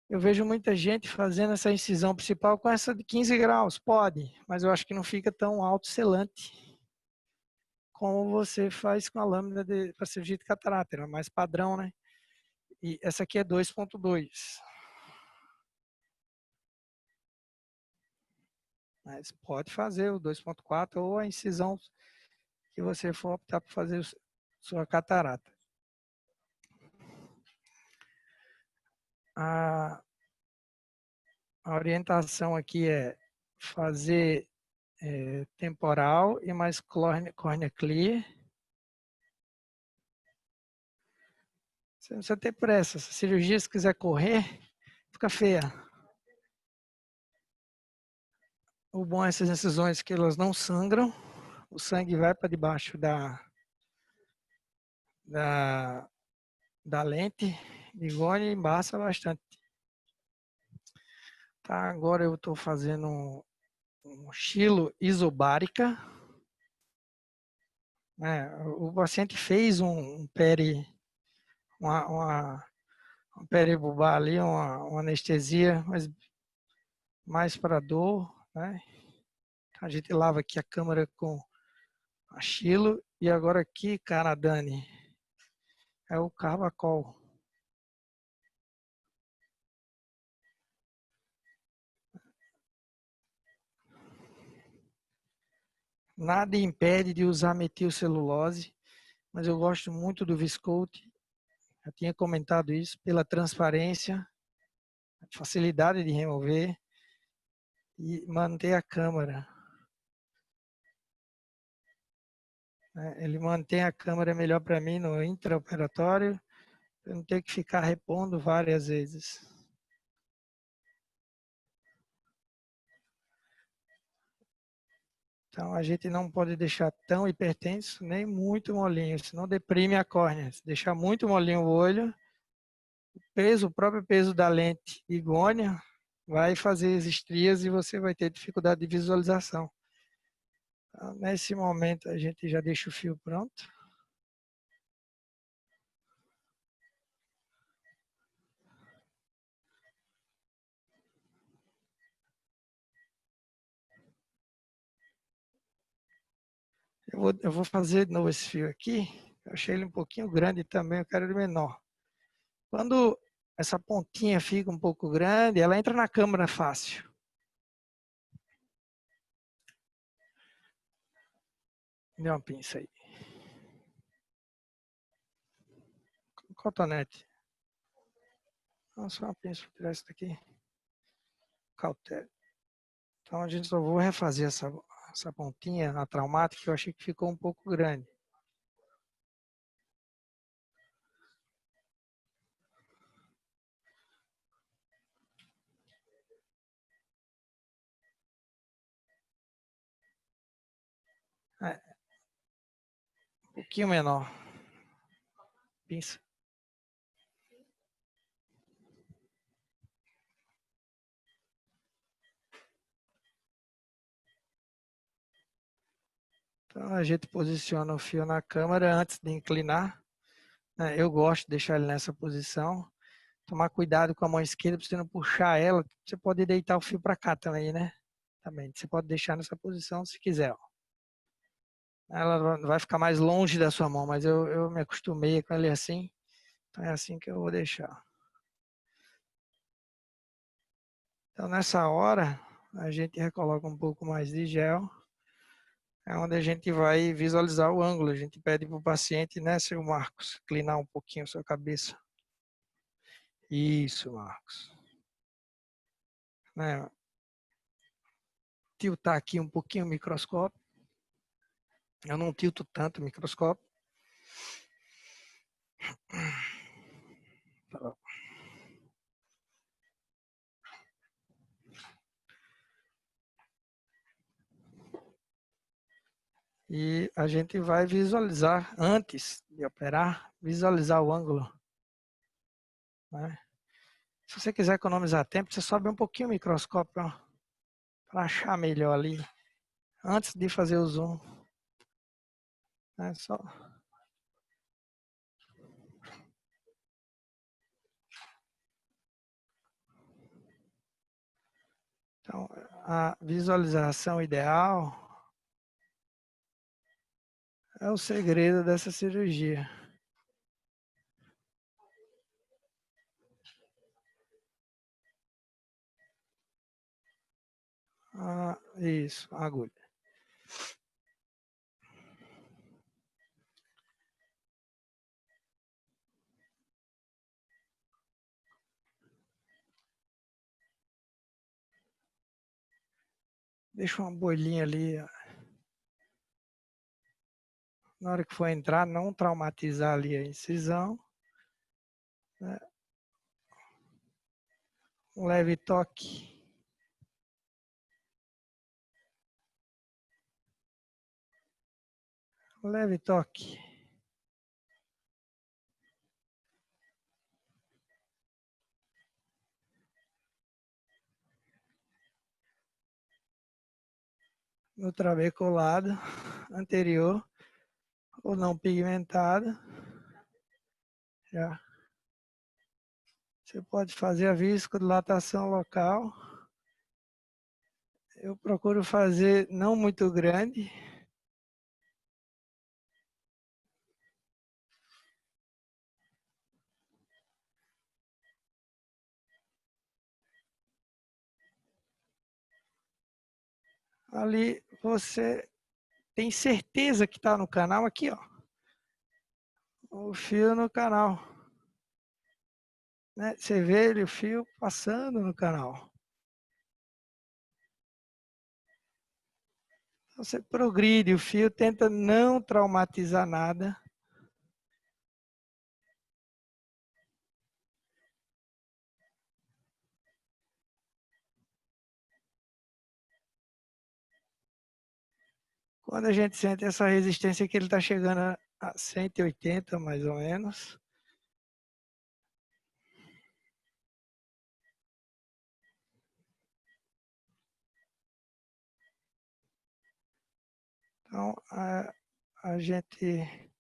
Eu vejo muita gente fazendo essa incisão principal com essa de 15 graus, pode, mas eu acho que não fica tão alto-selante como você faz com a lâmina para cirurgia de catarata, ela é mais padrão, né? E essa aqui é 2.2. Mas pode fazer o 2.4 ou a incisão que você for optar por fazer sua catarata. A orientação aqui é fazer temporal e mais córnea clear. Você não precisa ter pressa. Se a cirurgia, se quiser correr, fica feia. O bom é essas incisões que elas não sangram. O sangue vai para debaixo da lente de gônia e embaça bastante. Tá, agora eu estou fazendo um estilo isobárica. O paciente fez um peribubar ali, uma anestesia, mas mais para dor, né? A gente lava aqui a câmera com a Chilo e agora aqui, cara, Dani, é o Carbacol. Nada impede de usar metilcelulose, mas eu gosto muito do Viscoat. Eu tinha comentado isso pela transparência, facilidade de remover e manter a câmara. Ele mantém a câmera melhor para mim no intraoperatório, eu não ter que ficar repondo várias vezes. Então a gente não pode deixar tão hipertenso nem muito molinho, senão deprime a córnea. Se deixar muito molinho o olho, o próprio peso da lente igônia vai fazer as estrias e você vai ter dificuldade de visualização. Então, nesse momento a gente já deixa o fio pronto. Eu vou fazer de novo esse fio aqui. Eu achei ele um pouquinho grande também, eu quero ele menor. Quando essa pontinha fica um pouco grande, ela entra na câmara fácil. Dê uma pinça aí. Cotonete. Não, só uma pinça para tirar isso daqui. Cautela. Então a gente só vou refazer essa pontinha na traumática, que eu achei que ficou um pouco grande. Um pouquinho menor. Pinça. Então a gente posiciona o fio na câmera antes de inclinar. Eu gosto de deixar ele nessa posição. Tomar cuidado com a mão esquerda para você não puxar ela. Você pode deitar o fio para cá também, né? Também. Você pode deixar nessa posição se quiser. Ó. Ela vai ficar mais longe da sua mão, mas eu me acostumei com ele assim. Então é assim que eu vou deixar. Então nessa hora, a gente recoloca um pouco mais de gel. É onde a gente vai visualizar o ângulo. A gente pede para o paciente, né, seu Marcos, inclinar um pouquinho a sua cabeça. Isso, Marcos. Né? Tiltar aqui um pouquinho o microscópio. Eu não tilto tanto o microscópio. E a gente vai visualizar, antes de operar, visualizar o ângulo. Né? Se você quiser economizar tempo, você sobe um pouquinho o microscópio para achar melhor ali, antes de fazer o zoom. É só... Então, a visualização ideal é o segredo dessa cirurgia. Isso, a agulha. Deixa uma bolinha ali. Na hora que for entrar, não traumatizar ali a incisão. Né? Um leve toque. Um leve toque. No trabeculado anterior ou não pigmentado. Já. Você pode fazer a viscodilatação local. Eu procuro fazer não muito grande. Ali você tem certeza que está no canal aqui, ó. O fio no canal. Né? Você vê ele, o fio passando no canal. Você progride o fio, tenta não traumatizar nada. Quando a gente sente essa resistência que ele está chegando a 180 mais ou menos. Então, a gente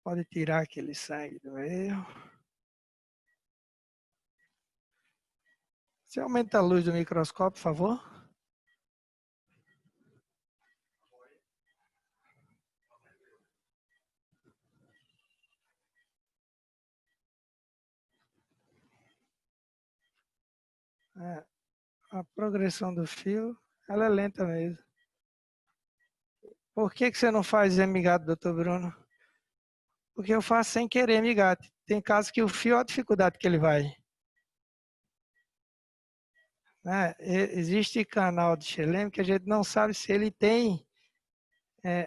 pode tirar aquele sangue do meio. Você aumenta a luz do microscópio, por favor? A progressão do fio, ela é lenta mesmo. Por que você não faz MGAT, doutor Bruno? Porque eu faço sem querer MGAT. Tem casos que o fio, olha a dificuldade que ele vai. Né? Existe canal de Schelem que a gente não sabe se ele tem,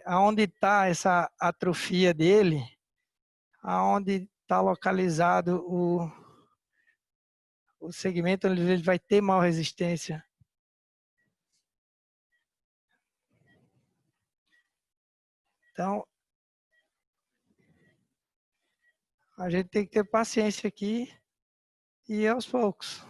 aonde está essa atrofia dele, aonde está localizado o segmento onde ele vai ter maior resistência. Então, a gente tem que ter paciência aqui e ir aos poucos.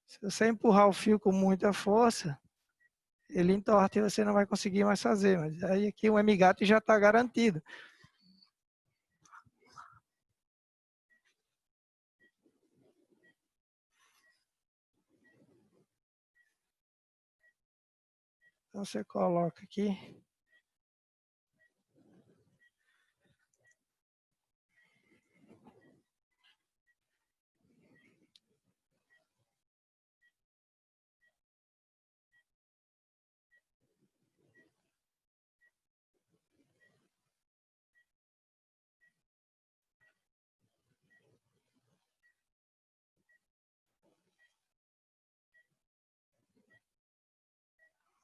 Se você empurrar o fio com muita força, ele entorta e você não vai conseguir mais fazer. Mas aí aqui o MGAT já está garantido. Então você coloca aqui.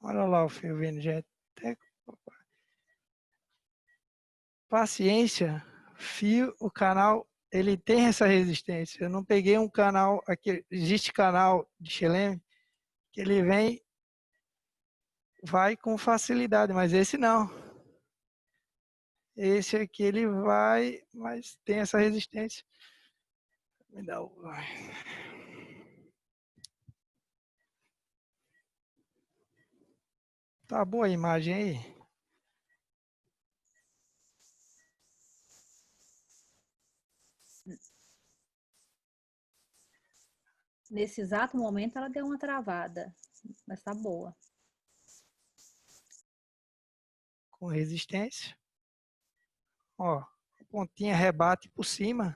Olha lá o fio vindo, gente. Paciência, fio, o canal, ele tem essa resistência. Eu não peguei um canal, aqui existe canal de Schelem, que ele vem, vai com facilidade, mas esse não. Esse aqui ele vai, mas tem essa resistência. Me dá o... Tá boa a imagem aí? Nesse exato momento ela deu uma travada, mas tá boa. Com resistência. Ó, pontinha rebate por cima.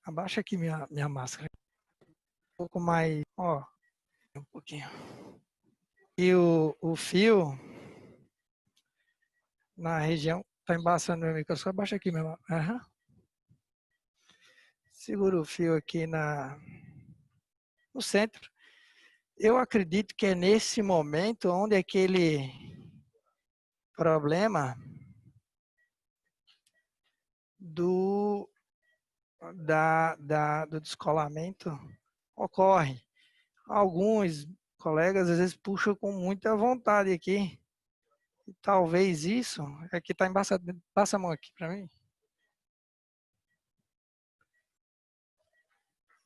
Abaixa aqui minha máscara. Um pouco mais, ó, um pouquinho. E o fio na região, tá embaçando meu microscópio, abaixa aqui mesmo. Uhum. Segura o fio aqui no centro. Eu acredito que é nesse momento onde aquele problema do descolamento ocorre. Alguns colegas às vezes puxam com muita vontade aqui. E talvez isso é que está embaçado. Passa a mão aqui para mim.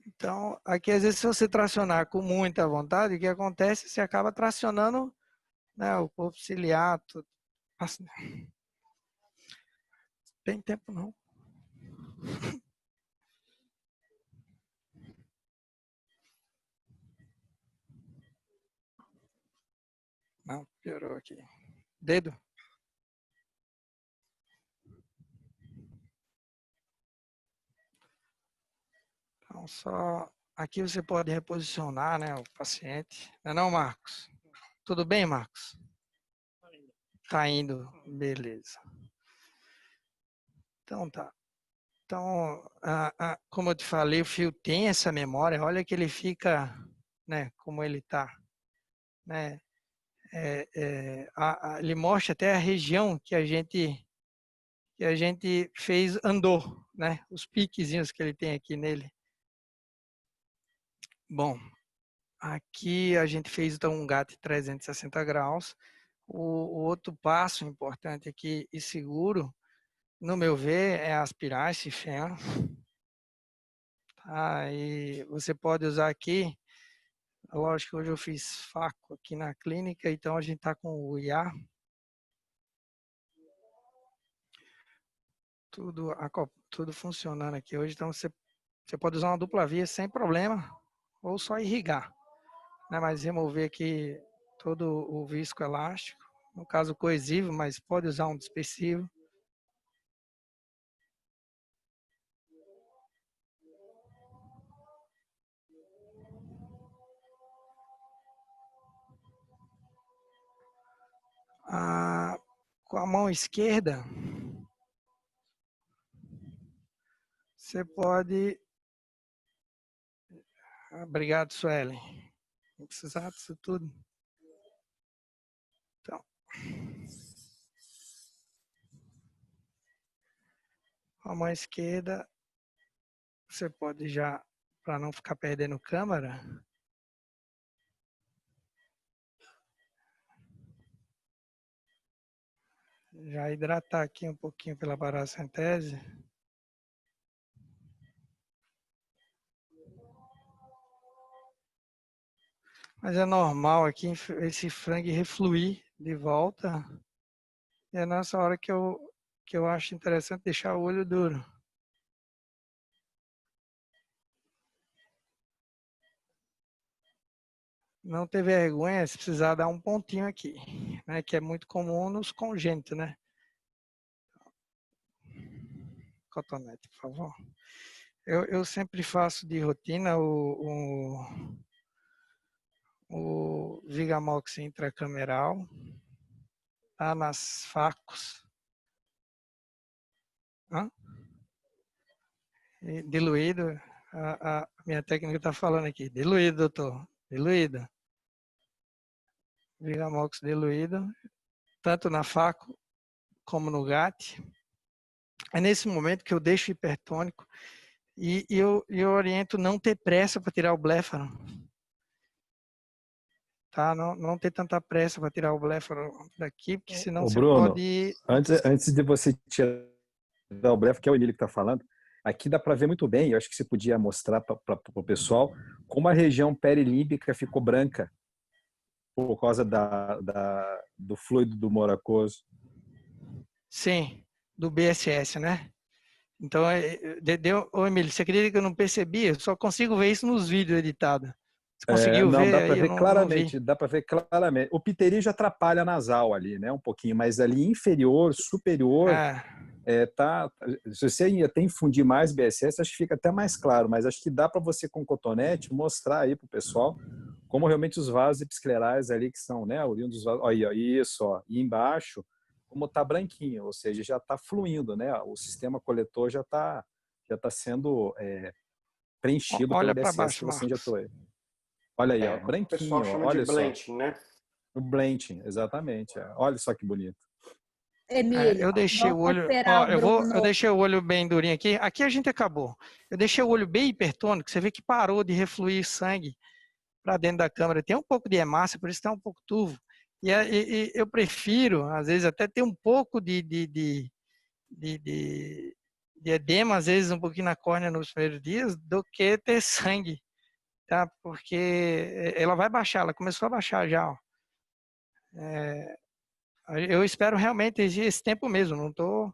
Então, aqui às vezes se você tracionar com muita vontade, o que acontece? Você acaba tracionando, né, o corpo ciliar. Passa. Tem tempo não. Não, piorou aqui. Dedo. Então, só aqui você pode reposicionar, né, o paciente. Não é não, Marcos? Tudo bem, Marcos? Tá indo. Beleza. Então, tá. Então, como eu te falei, o fio tem essa memória. Olha que ele fica, né, como ele tá, né? Ele mostra até a região que a gente fez, andou, né? Os piquezinhos que ele tem aqui nele. Bom, aqui a gente fez então um GAT 360 graus. O outro passo importante aqui e seguro, no meu ver, é aspirar esse feno. Tá? E você pode usar aqui, lógico que hoje eu fiz faco aqui na clínica, então a gente está com o IA. Tudo funcionando aqui hoje, então você pode usar uma dupla via sem problema, ou só irrigar, né? Mas remover aqui todo o visco elástico, no caso coesivo, mas pode usar um dispersivo. Com a mão esquerda, você pode... Obrigado, Suelen. Não precisava disso tudo. Então, com a mão esquerda, você pode já, para não ficar perdendo câmera, já hidratar aqui um pouquinho pela paracentese. Mas é normal aqui esse frango refluir de volta. E é nessa hora que eu acho interessante deixar o olho duro. Não ter vergonha se precisar dar um pontinho aqui, né? Que é muito comum nos congênitos, né? Cotonete, por favor. Eu sempre faço de rotina o Vigamox intracameral, tá? Nas facos. Diluído. A minha técnica está falando aqui. Diluído, doutor. Diluído. Vigamox diluído. Tanto na faco como no GAT. É nesse momento que eu deixo hipertônico e eu oriento não ter pressa para tirar o blefaro. Tá? Não ter tanta pressa para tirar o blefaro daqui, porque senão Ô, você Bruno, pode... antes de você tirar o blefaro, que é o Emílio que está falando, aqui dá para ver muito bem, eu acho que você podia mostrar para o pessoal, como a região perilímbica ficou branca por causa do fluido do moracoso. Sim, do BSS, né? Então, Emílio, você acredita que eu não percebi? Eu só consigo ver isso nos vídeos editados. Você conseguiu Não, ver? dá para Aí eu ver não vi. claramente, dá para ver claramente. O pterígio atrapalha a nasal ali, né? Um pouquinho, mas ali inferior, superior, É, tá. Se você ainda tem que fundir mais BSS, acho que fica até mais claro, mas acho que dá para você com cotonete mostrar aí para o pessoal como realmente os vasos episclerais ali que são, né? Oriundos dos vasos, ó, isso, ó, e embaixo como tá branquinho, ou seja, já está fluindo, né? O sistema coletor já tá sendo preenchido pelo olha para BSS que baixo, você Marcos. injetou aí. Olha aí, ó, O pessoal branquinho, ó, chama de olha só. blanching, né? O blenching, exatamente. Olha só que bonito. Eu Emílio, deixei o vamos olho, esperar ó, o eu Bruno. deixei o olho bem durinho aqui. Aqui a gente acabou. Eu deixei o olho bem hipertônico, você vê que parou de refluir sangue para dentro da câmera. Tem um pouco de hemácia, por isso está um pouco turvo. E eu prefiro, às vezes, até ter um pouco de, de, de edema, às vezes um pouquinho na córnea nos primeiros dias, do que ter sangue, tá? Porque ela vai baixar, ela começou a baixar já, ó. Eu espero realmente esse tempo mesmo, não tô.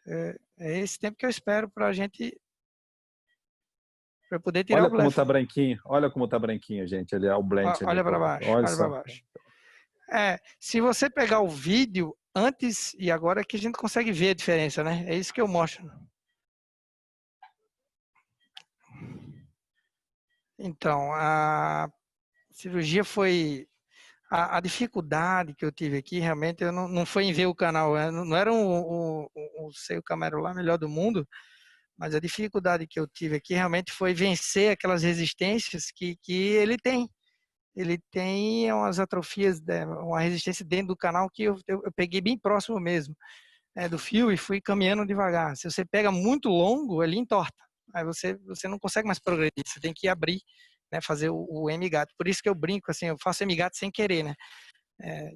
É esse tempo que eu espero para a gente, para poder tirar o Olha como tá blefe. branquinho. Olha como tá branquinho, gente. Ali, ó, o blend ali. Olha para baixo, Olha olha para só. baixo. Se você pegar o vídeo antes e agora é que a gente consegue ver a diferença, né? É isso que eu mostro. Então, a cirurgia foi a dificuldade que eu tive aqui, realmente, eu não foi em ver o canal, não era o Seio Camerolar melhor do mundo, mas a dificuldade que eu tive aqui realmente foi vencer aquelas resistências que ele tem. Ele tem umas atrofias, uma resistência dentro do canal que eu peguei bem próximo mesmo, do fio e fui caminhando devagar. Se você pega muito longo, ele entorta. Aí você não consegue mais progredir, você tem que abrir, né, fazer o M-gato. Por isso que eu brinco, assim, eu faço M-gato sem querer, né?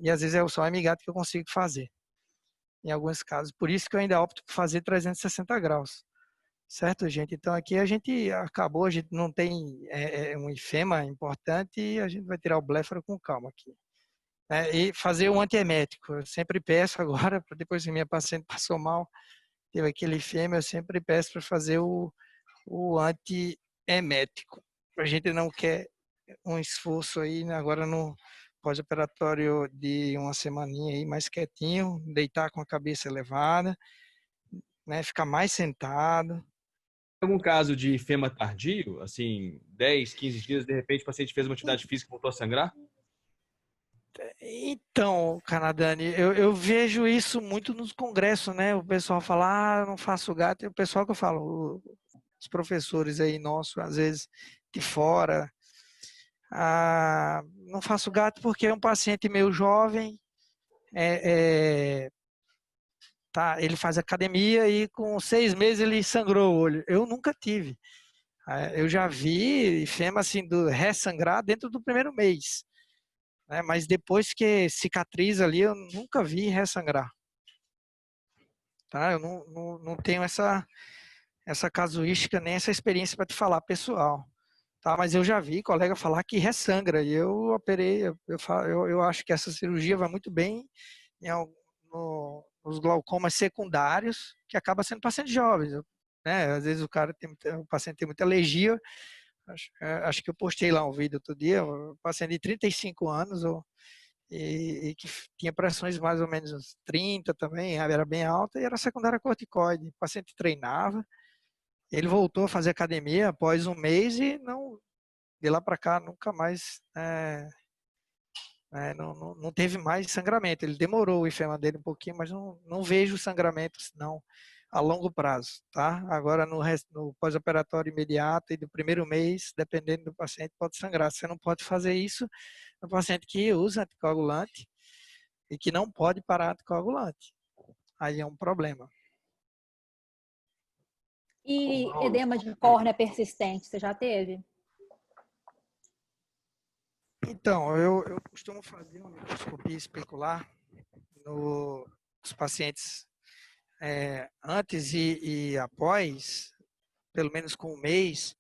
E às vezes é só o M-gato que eu consigo fazer, em alguns casos. Por isso que eu ainda opto por fazer 360 graus. Certo, gente? Então aqui a gente acabou, a gente não tem um enfema importante e a gente vai tirar o blefaro com calma aqui. E fazer um antiemético. Eu sempre peço agora, depois que minha paciente passou mal, teve aquele enfema, eu sempre peço para fazer o antiemético. A gente não quer um esforço aí, né, agora no pós-operatório de uma semaninha aí mais quietinho, deitar com a cabeça elevada, né, ficar mais sentado. Algum caso de fema tardio, assim, 10, 15 dias, de repente o paciente fez uma atividade física e voltou a sangrar? Então, Canadani, eu vejo isso muito nos congressos, né? O pessoal fala, não faço gato, e o pessoal que eu falo, os professores aí nossos, às vezes de fora, não faço gato porque é um paciente meio jovem, tá, ele faz academia e com 6 meses ele sangrou o olho. Eu nunca tive. Eu já vi fema assim do ressangrar dentro do primeiro mês, né? Mas depois que cicatriza ali, eu nunca vi ressangrar. Tá? Eu não tenho essa casuística nem essa experiência para te falar pessoal. Tá? Mas eu já vi colega falar que ressangra e eu operei, eu acho que essa cirurgia vai muito bem em, nos glaucomas secundários, que acaba sendo pacientes jovens. Né? Às vezes o paciente tem muita alergia. Acho que eu postei lá um vídeo outro dia, um paciente de 35 anos, e que tinha pressões mais ou menos 30 também, era bem alta, e era secundária corticoide. O paciente treinava, ele voltou a fazer academia após um mês e não, de lá para cá nunca mais, não teve mais sangramento. Ele demorou o enfema dele um pouquinho, mas não vejo sangramento não a longo prazo, tá? Agora no pós-operatório imediato e do primeiro mês, dependendo do paciente, pode sangrar. Você não pode fazer isso no paciente que usa anticoagulante e que não pode parar anticoagulante. Aí é um problema. E edema de córnea persistente, você já teve? Então, eu costumo fazer uma microscopia especular nos pacientes antes e após, pelo menos com um mês,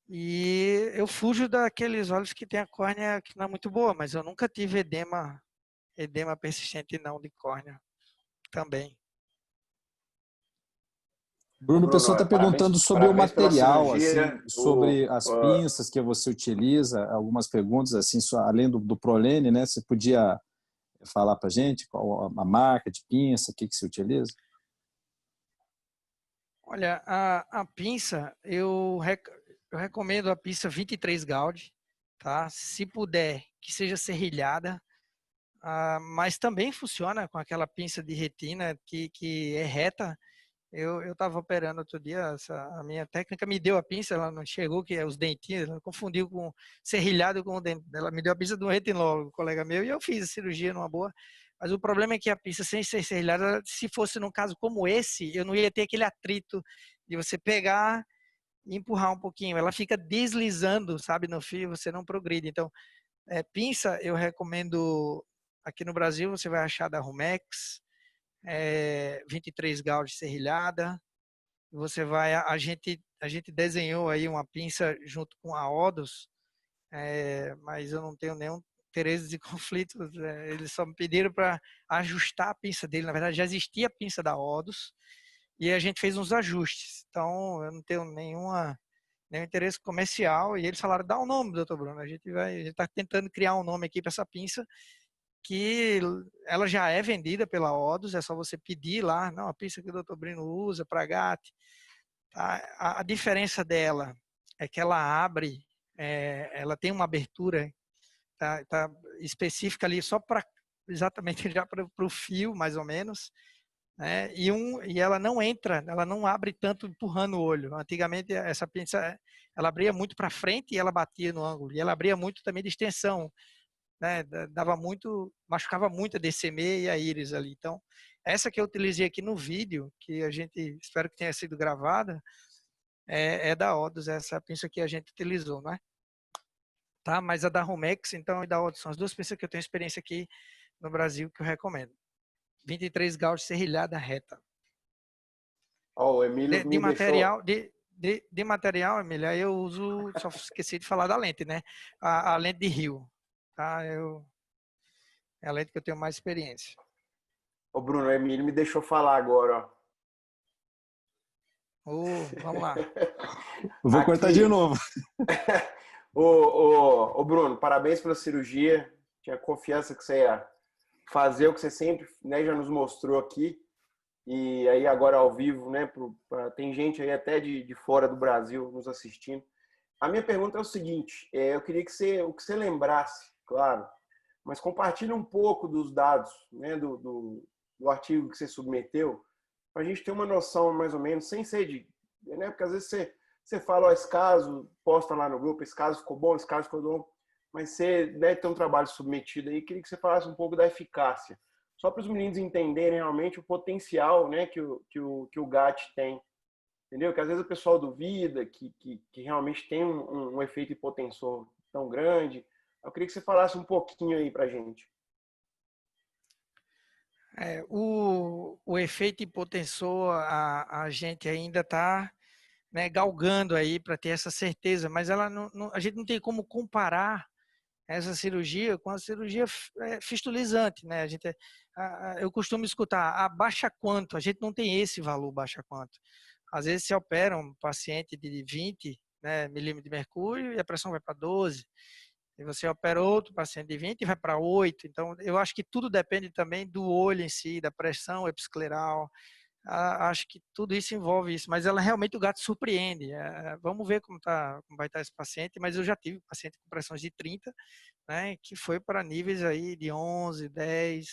e eu fujo daqueles olhos que tem a córnea que não é muito boa, mas eu nunca tive edema persistente não de córnea também. Bruno, o Bruno, pessoal está perguntando sobre o parabéns pela material, assim, cirurgia. sobre as pinças que você utiliza, algumas perguntas, assim, além do Prolene, né? Você podia falar para a gente qual a marca de pinça, o que você utiliza? Olha, a pinça, eu recomendo a pinça 23 Gauge, tá? Se puder, que seja serrilhada, mas também funciona com aquela pinça de retina que é reta. Eu estava operando outro dia, a minha técnica me deu a pinça, ela não chegou, que é os dentinhos, ela confundiu com serrilhado com o dente. Ela me deu a pinça de um retinólogo, colega meu, e eu fiz a cirurgia numa boa. Mas o problema é que a pinça sem ser serrilhada, se fosse num caso como esse, eu não ia ter aquele atrito de você pegar e empurrar um pouquinho. Ela fica deslizando, sabe, no fio, você não progride. Então, pinça eu recomendo, aqui no Brasil você vai achar da Rumex, 23 graus de serrilhada. Você vai, a gente desenhou aí uma pinça junto com a Odus, mas eu não tenho nenhum interesse de conflito. Eles só me pediram para ajustar a pinça dele. Na verdade, já existia a pinça da Odus e a gente fez uns ajustes. Então, eu não tenho nenhum interesse comercial. E eles falaram: dá um nome, doutor Bruno. A gente está tentando criar um nome aqui para essa pinça, que ela já é vendida pela Odus, é só você pedir lá, não, a pinça que o doutor Bruno usa para gato. Tá? A diferença dela é que ela abre, ela tem uma abertura, tá específica ali só para exatamente já para o fio, mais ou menos, né? E ela não entra, ela não abre tanto empurrando o olho. Antigamente essa pinça ela abria muito para frente e ela batia no ângulo, e ela abria muito também de extensão, né? Dava muito, machucava muito a DCM e a íris ali. Então, essa que eu utilizei aqui no vídeo, que a gente espero que tenha sido gravada, é da Odus, essa pinça que a gente utilizou, né? Tá? Mas a da Romex, então, e da Odus são as duas pinças que eu tenho experiência aqui no Brasil que eu recomendo. 23 graus de serrilhada reta. O Emílio De me deixou. material, de material, Emília, eu uso, só esqueci de falar da lente, né? A lente de Rio, tá? É a lente que eu tenho mais experiência. Ô, Bruno, o Emílio me deixou falar agora, Vamos lá. Eu vou cortar de Aqui, novo. ô, Bruno, parabéns pela cirurgia. Tinha confiança que você ia fazer o que você sempre, né, já nos mostrou aqui. E aí agora ao vivo, né? Tem gente aí até de fora do Brasil nos assistindo. A minha pergunta é o seguinte: eu queria que você lembrasse, claro, mas compartilhe um pouco dos dados, né, do artigo que você submeteu, para a gente ter uma noção mais ou menos, sem ser né, porque às vezes você fala, esse caso, posta lá no grupo, esse caso ficou bom, esse caso ficou bom, mas você deve ter um trabalho submetido aí, queria que você falasse um pouco da eficácia, só para os meninos entenderem realmente o potencial, né, que o GAT tem. Entendeu? Que às vezes o pessoal duvida que realmente tem um efeito hipotensor tão grande. Eu queria que você falasse um pouquinho aí pra gente. O efeito hipotensor, a gente ainda está, né, galgando aí para ter essa certeza, mas a gente não tem como comparar essa cirurgia com a cirurgia fistulizante, né? Eu costumo escutar a baixa quanto, a gente não tem esse valor baixa quanto. Às vezes se opera um paciente de 20, né, milímetros de mercúrio e a pressão vai para 12. E você opera outro paciente de 20 e vai para 8. Então, eu acho que tudo depende também do olho em si, da pressão episcleral. Acho que tudo isso envolve isso. Mas ela realmente, o gato surpreende. Vamos ver como vai estar esse paciente. Mas eu já tive paciente com pressões de 30, né, que foi para níveis aí de 11, 10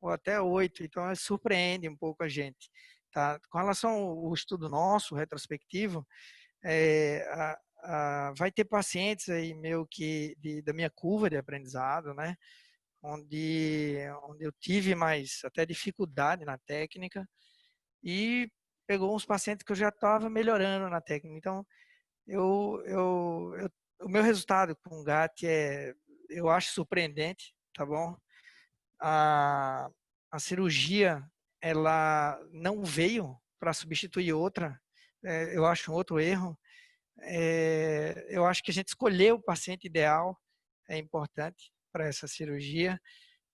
ou até 8. Então, surpreende um pouco a gente. Tá? Com relação ao estudo nosso, retrospectivo, vai ter pacientes aí da minha curva de aprendizado, né? Onde eu tive mais até dificuldade na técnica e pegou uns pacientes que eu já estava melhorando na técnica. Então, o meu resultado com o GAT eu acho surpreendente, tá bom? A cirurgia, ela não veio para substituir outra, eu acho um outro erro. Eu acho que a gente escolher o paciente ideal é importante para essa cirurgia,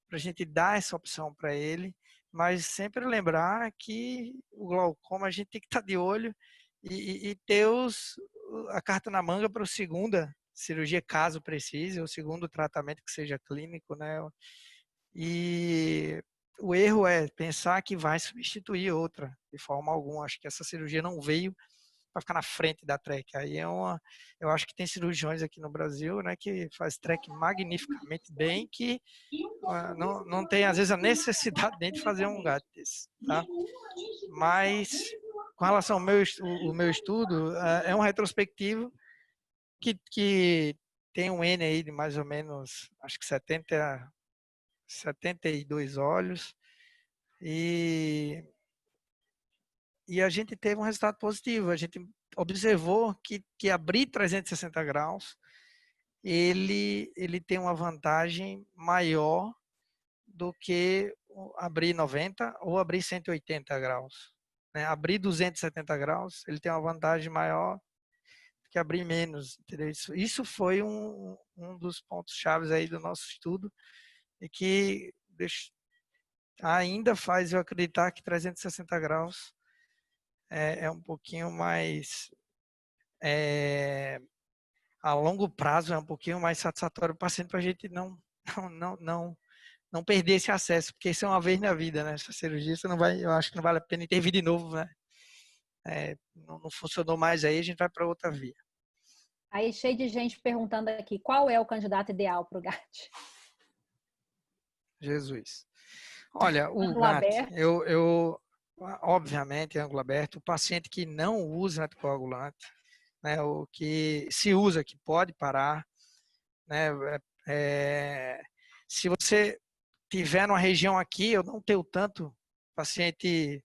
para a gente dar essa opção para ele. mas sempre lembrar que o glaucoma a gente tem que estar de olho e ter a carta na manga para a segunda cirurgia, caso precise, ou segundo tratamento que seja clínico, né? E o erro é pensar que vai substituir outra, de forma alguma. Acho que essa cirurgia não veio para ficar na frente da track. Aí eu acho que tem cirurgiões aqui no Brasil, né, que faz track magnificamente bem, que não tem às vezes a necessidade nem de fazer um GAT desse, tá? Mas com relação ao o meu estudo, é um retrospectivo que tem um N aí de mais ou menos, acho que 72 olhos, e a gente teve um resultado positivo. A gente observou que abrir 360 graus, ele tem uma vantagem maior do que abrir 90 ou abrir 180 graus. Né? Abrir 270 graus, ele tem uma vantagem maior que abrir menos. Entendeu? Isso foi um dos pontos chaves aí do nosso estudo e que ainda faz eu acreditar que 360 graus é um pouquinho mais, a longo prazo, é um pouquinho mais satisfatório para o paciente, para a gente não perder esse acesso, porque isso é uma vez na vida, né? Essa cirurgia, você não vai, eu acho que não vale a pena intervir de novo, né? Não funcionou mais aí, a gente vai para outra via. Aí, cheio de gente perguntando aqui, qual é o candidato ideal para o GAT? Jesus. Olha, o Ângulo GAT, aberto. obviamente, ângulo aberto, o paciente que não usa anticoagulante, né, o que se usa, que pode parar, né, se você tiver numa região aqui, eu não tenho tanto paciente,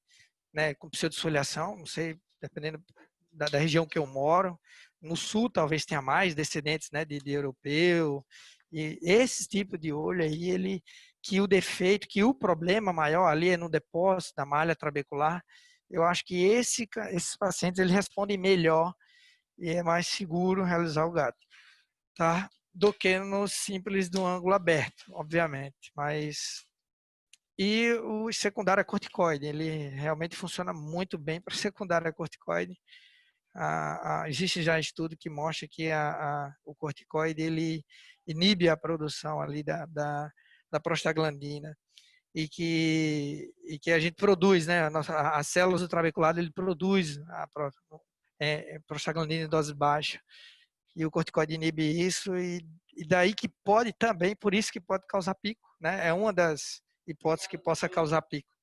né, com pseudosfoliação, não sei, dependendo da região que eu moro. No sul talvez tenha mais descendentes, né, de europeu, e esse tipo de olho aí, que o defeito, que o problema maior ali é no depósito da malha trabecular. Eu acho que esses pacientes eles respondem melhor e é mais seguro realizar o GAT, tá? Do que no simples do ângulo aberto, obviamente, mas e o secundário corticoide, ele realmente funciona muito bem para secundário corticoide. Existe já estudo que mostra que o corticoide ele inibe a produção ali da prostaglandina e que a gente produz, né? As células do trabeculado ele produz a prostaglandina em dose baixa e o corticoide inibe isso e daí que pode também, por isso que pode causar pico, né? É uma das hipóteses que possa causar pico.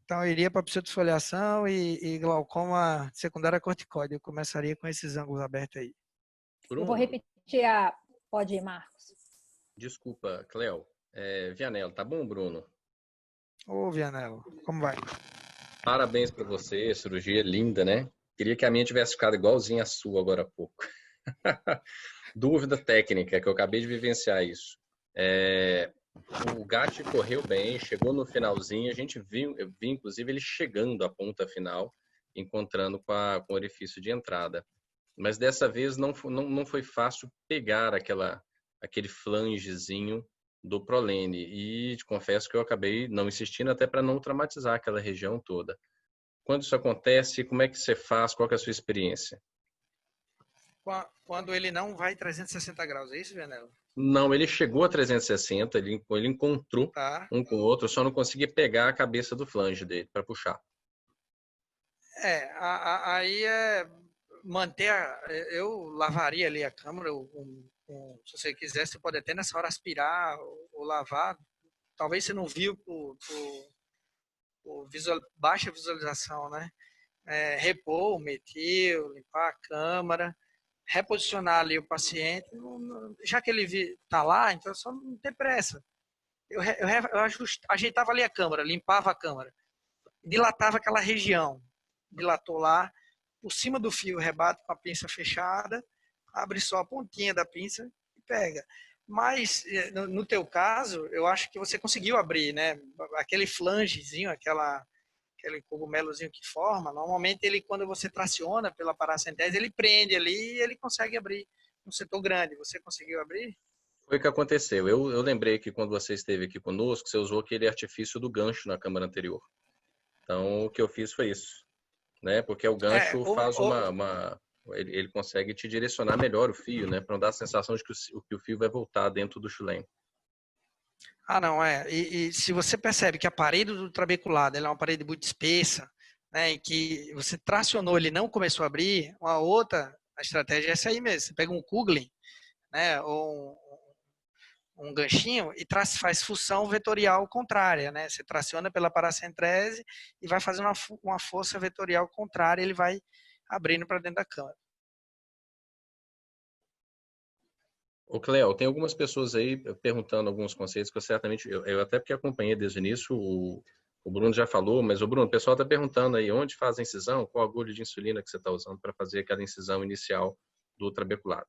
Então, eu iria para pseudosfoliação e glaucoma secundária corticoide. Eu começaria com esses ângulos abertos aí. Bruno, eu vou repetir Pode ir, Marcos. Desculpa, Cleo. Vianello, tá bom, Bruno? Ô, Vianello, como vai? Parabéns para você, cirurgia linda, né? Queria que a minha tivesse ficado igualzinha à sua agora há pouco. Dúvida técnica, que eu acabei de vivenciar isso. O GAT correu bem, chegou no finalzinho, eu vi inclusive ele chegando à ponta final, encontrando com o orifício de entrada. Mas dessa vez não foi fácil pegar aquele flangezinho do prolene. E te confesso que eu acabei não insistindo até para não traumatizar aquela região toda. Quando isso acontece, como é que você faz? Qual que é a sua experiência? Quando ele não vai 360 graus, é isso, Vianello? Não, ele chegou a 360, ele encontrou um com o outro, só não conseguia pegar a cabeça do flange dele para puxar. Aí manter, eu lavaria ali a câmera, se você quiser, você pode até nessa hora aspirar ou lavar. Talvez você não viu por baixa visualização, né? Repor o metil, limpar a câmara, reposicionar ali o paciente, já que ele está lá, então é só não ter pressa. Eu ajeitava ali a câmera, limpava a câmera, dilatava aquela região, dilatou lá, por cima do fio, rebate com a pinça fechada, abre só a pontinha da pinça e pega. Mas, no teu caso, eu acho que você conseguiu abrir, né? Aquele flangezinho, aquele cogumelozinho que forma, normalmente ele, quando você traciona pela paracentese, ele prende ali e ele consegue abrir um setor grande. Você conseguiu abrir? Foi o que aconteceu. Eu lembrei que quando você esteve aqui conosco, você usou aquele artifício do gancho na câmara anterior. Então, o que eu fiz foi isso, né? Porque o gancho faz ele consegue te direcionar melhor o fio, né? Para não dar a sensação de que o fio vai voltar dentro do chulé. Não, E se você percebe que a parede do trabeculado ela é uma parede muito espessa, né? E que você tracionou, ele não começou a abrir, a estratégia é essa aí mesmo. Você pega um Kugling, né? Ou um ganchinho e faz função vetorial contrária, né? Você traciona pela paracentrese e vai fazendo uma força vetorial contrária, ele vai abrindo para dentro da câmara. Ô, Cleo, tem algumas pessoas aí perguntando alguns conceitos que eu certamente, eu até porque acompanhei desde o início, o Bruno já falou, mas o Bruno, o pessoal está perguntando aí onde faz a incisão, qual agulha de insulina que você está usando para fazer aquela incisão inicial do trabeculado.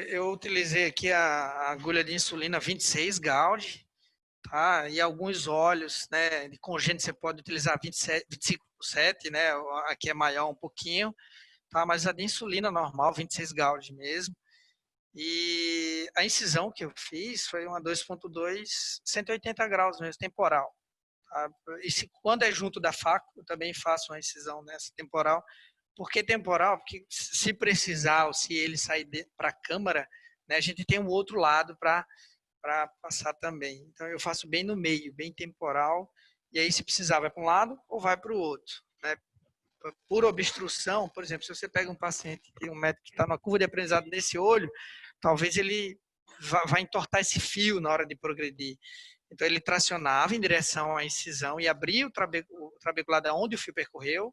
Eu utilizei aqui a agulha de insulina 26 Gauge, tá? E alguns óleos, né? De congênito você pode utilizar 25/7, né? Aqui é maior um pouquinho, tá? Mas a de insulina normal, 26 Gauge mesmo. E a incisão que eu fiz foi uma 2.2, 180 graus mesmo, temporal. Tá? E quando é junto da faca, eu também faço uma incisão nessa temporal. Por que temporal? Porque se precisar ou se ele sair para a câmara, né, a gente tem um outro lado para passar também. Então eu faço bem no meio, bem temporal. E aí se precisar vai para um lado ou vai para o outro. Né? Por obstrução, por exemplo, se você pega um paciente que tem um médico que está numa curva de aprendizado nesse olho, talvez ele vai entortar esse fio na hora de progredir. Então ele tracionava em direção à incisão e abria o trabeculado onde o fio percorreu,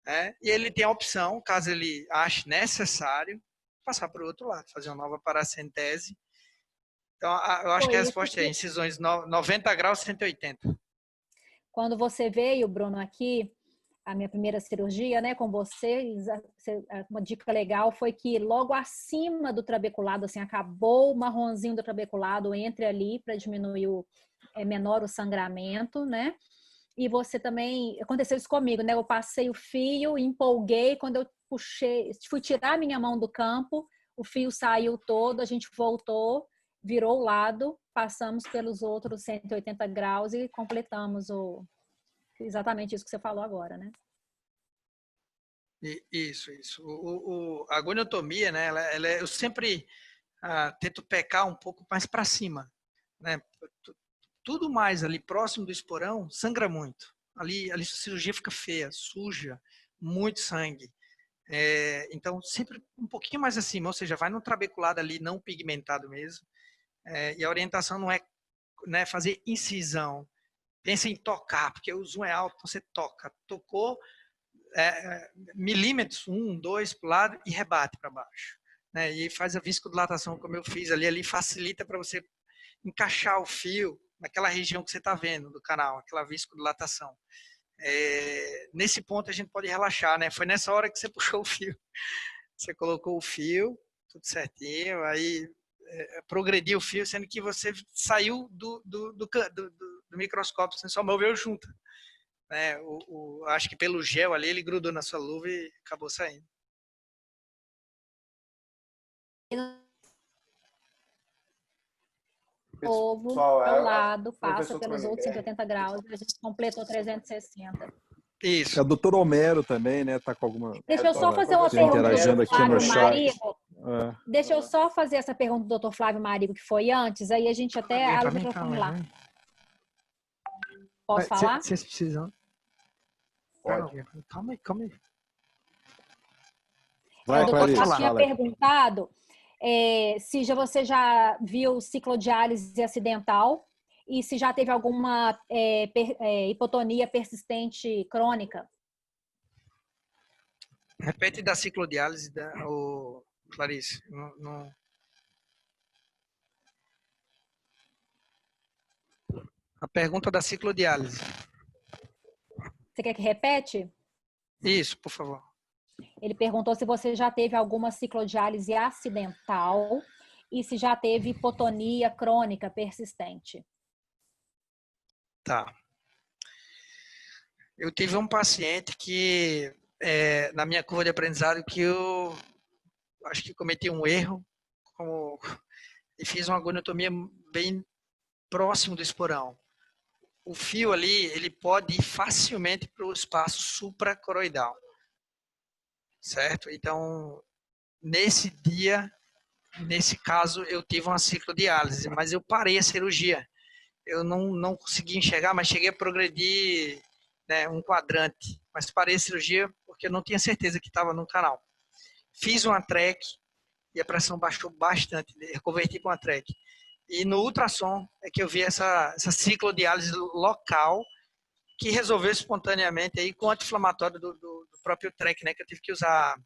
né? E ele tem a opção, caso ele ache necessário, passar para o outro lado, fazer uma nova paracentese. Então, eu acho que a resposta é incisões 90 graus, 180. Quando você veio, Bruno, aqui, a minha primeira cirurgia, né, com você, uma dica legal foi que logo acima do trabeculado, assim, acabou o marronzinho do trabeculado, entre ali para diminuir menor o sangramento, né? E você também, aconteceu isso comigo, né? Eu passei o fio, empolguei, quando eu puxei, fui tirar minha mão do campo, o fio saiu todo, a gente voltou, virou o lado, passamos pelos outros 180 graus e completamos exatamente isso que você falou agora, né? Isso. A goniotomia, né? Eu sempre tento pecar um pouco mais para cima, né? Tudo mais ali próximo do esporão sangra muito. Ali a cirurgia fica feia, suja, muito sangue. Então, sempre um pouquinho mais acima, ou seja, vai no trabeculado ali não pigmentado mesmo. E a orientação não é, né, fazer incisão. Pensa em tocar, porque o zoom é alto, então você toca. Tocou, milímetros, 1, 2 para o lado e rebate para baixo. Né? E faz a viscodilatação como eu fiz ali facilita para você encaixar o fio naquela região que você está vendo do canal, aquela viscodilatação. Nesse ponto a gente pode relaxar, né? Foi nessa hora que você puxou o fio. Você colocou o fio, tudo certinho, aí progrediu o fio, sendo que você saiu do microscópio, você só moveu junto. Né? Acho que pelo gel ali, ele grudou na sua luva e acabou saindo. Novo, ao lado, passa pelos outros 180 graus, a gente completou 360. Isso. É o doutor Homero também, né? Tá com alguma... Deixa eu só fazer uma pergunta interagindo aqui no chat. Deixa eu só fazer essa pergunta do doutor Flávio Marigo, que foi antes, aí a gente até abre o microfone lá. Posso falar? Vocês precisam. Pode. Calma aí. Vai, o doutor Flávio tinha fala. perguntado se você já viu ciclodiálise acidental e se já teve alguma hipotonia persistente crônica. Repete da ciclodiálise, Clarice. A pergunta da ciclodiálise. Você quer que repete? Isso, por favor. Ele perguntou se você já teve alguma ciclodiálise acidental e se já teve hipotonia crônica persistente. Tá. Eu tive um paciente que, na minha curva de aprendizado, que eu acho que cometi um erro e fiz uma goniotomia bem próximo do esporão. O fio ali, ele pode ir facilmente para o espaço supracoroidal, certo? Então, nesse dia, nesse caso, eu tive uma ciclodiálise, mas eu parei a cirurgia. Eu não consegui enxergar, mas cheguei a progredir, né, um quadrante. Mas parei a cirurgia porque eu não tinha certeza que estava no canal. Fiz uma TREC e a pressão baixou bastante. Eu converti para uma TREC. E no ultrassom é que eu vi essa ciclodiálise local que resolveu espontaneamente aí com o anti-inflamatório do próprio TREC, né, que eu tive que usar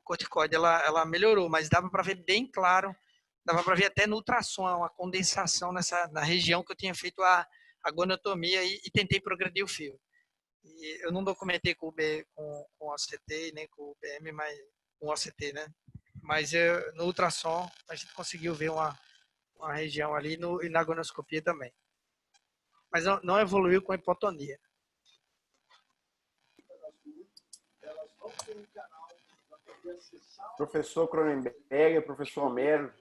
corticoide. Ela melhorou, mas dava para ver bem claro, dava para ver até no ultrassom uma condensação na região que eu tinha feito a goniotomia e tentei progredir o fio. E eu não documentei com o OCT nem com o BM, mas com o OCT, né? Mas no ultrassom a gente conseguiu ver uma região ali e na gonoscopia também. Mas não evoluiu com hipotonia. Professor Cronenberg, professor Homero.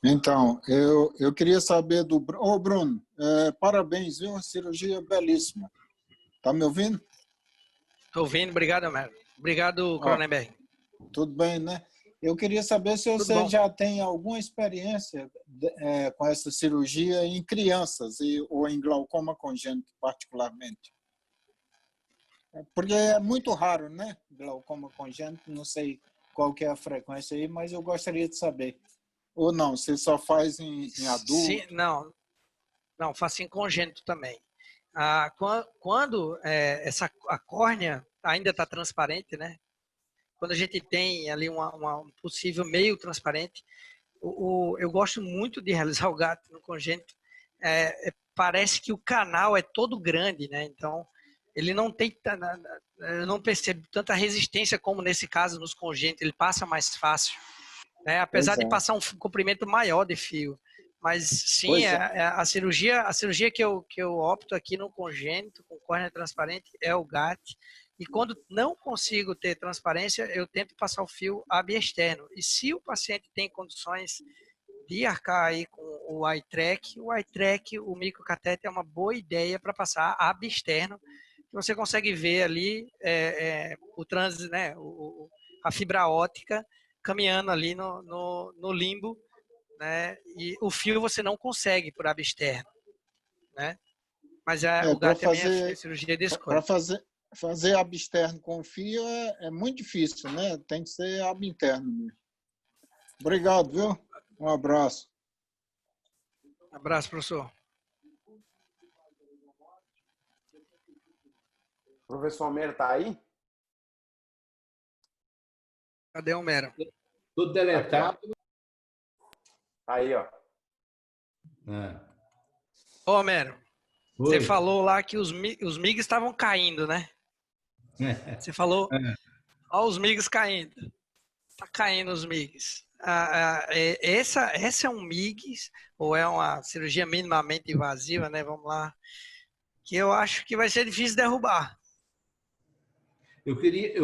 Então, eu queria saber do... Ô, Bruno, parabéns, viu? Uma cirurgia belíssima. Tá me ouvindo? Estou ouvindo, obrigado, Homero. Obrigado, Cronenberg. Tudo bem, né? Eu queria saber se você já tem alguma experiência com essa cirurgia em crianças ou em glaucoma congênito, particularmente. Porque é muito raro, né? Glaucoma congênito, não sei qual que é a frequência aí, mas eu gostaria de saber. Ou não, você só faz em adulto? Sim, não, faço em congênito também. Quando a córnea ainda está transparente, né? Quando a gente tem ali um possível meio transparente, eu gosto muito de realizar o gato no congênito. Parece que o canal é todo grande, né? Então, ele não tem, eu não percebo tanta resistência como nesse caso nos congênitos, ele passa mais fácil, né? Apesar de passar um comprimento maior de fio. Mas sim, a cirurgia que eu opto aqui no congênito, com córnea transparente, é o GAT. E quando não consigo ter transparência, eu tento passar o fio ab-externo. E se o paciente tem condições de arcar aí com o iTrack, o microcatéter é uma boa ideia para passar ab-externo. Você consegue ver ali o trânsito, né, a fibra óptica caminhando ali no limbo, né, e o fio você não consegue por ab-externo, né? Mas o GAT é a minha cirurgia de escolha. Para fazer ab-externo com fio é muito difícil, né? Tem que ser ab-interno mesmo. Obrigado, viu? Um abraço. Abraço, professor. O professor Homero está aí? Cadê o Homero? Tudo deletado. Aí, ó. Ô, Homero, você falou lá que os MIGs estavam caindo, né? Você falou, ó os MIGs caindo. Tá caindo os MIGs. Essa é um MIGs, ou é uma cirurgia minimamente invasiva, né? Vamos lá. Que eu acho que vai ser difícil derrubar. Eu queria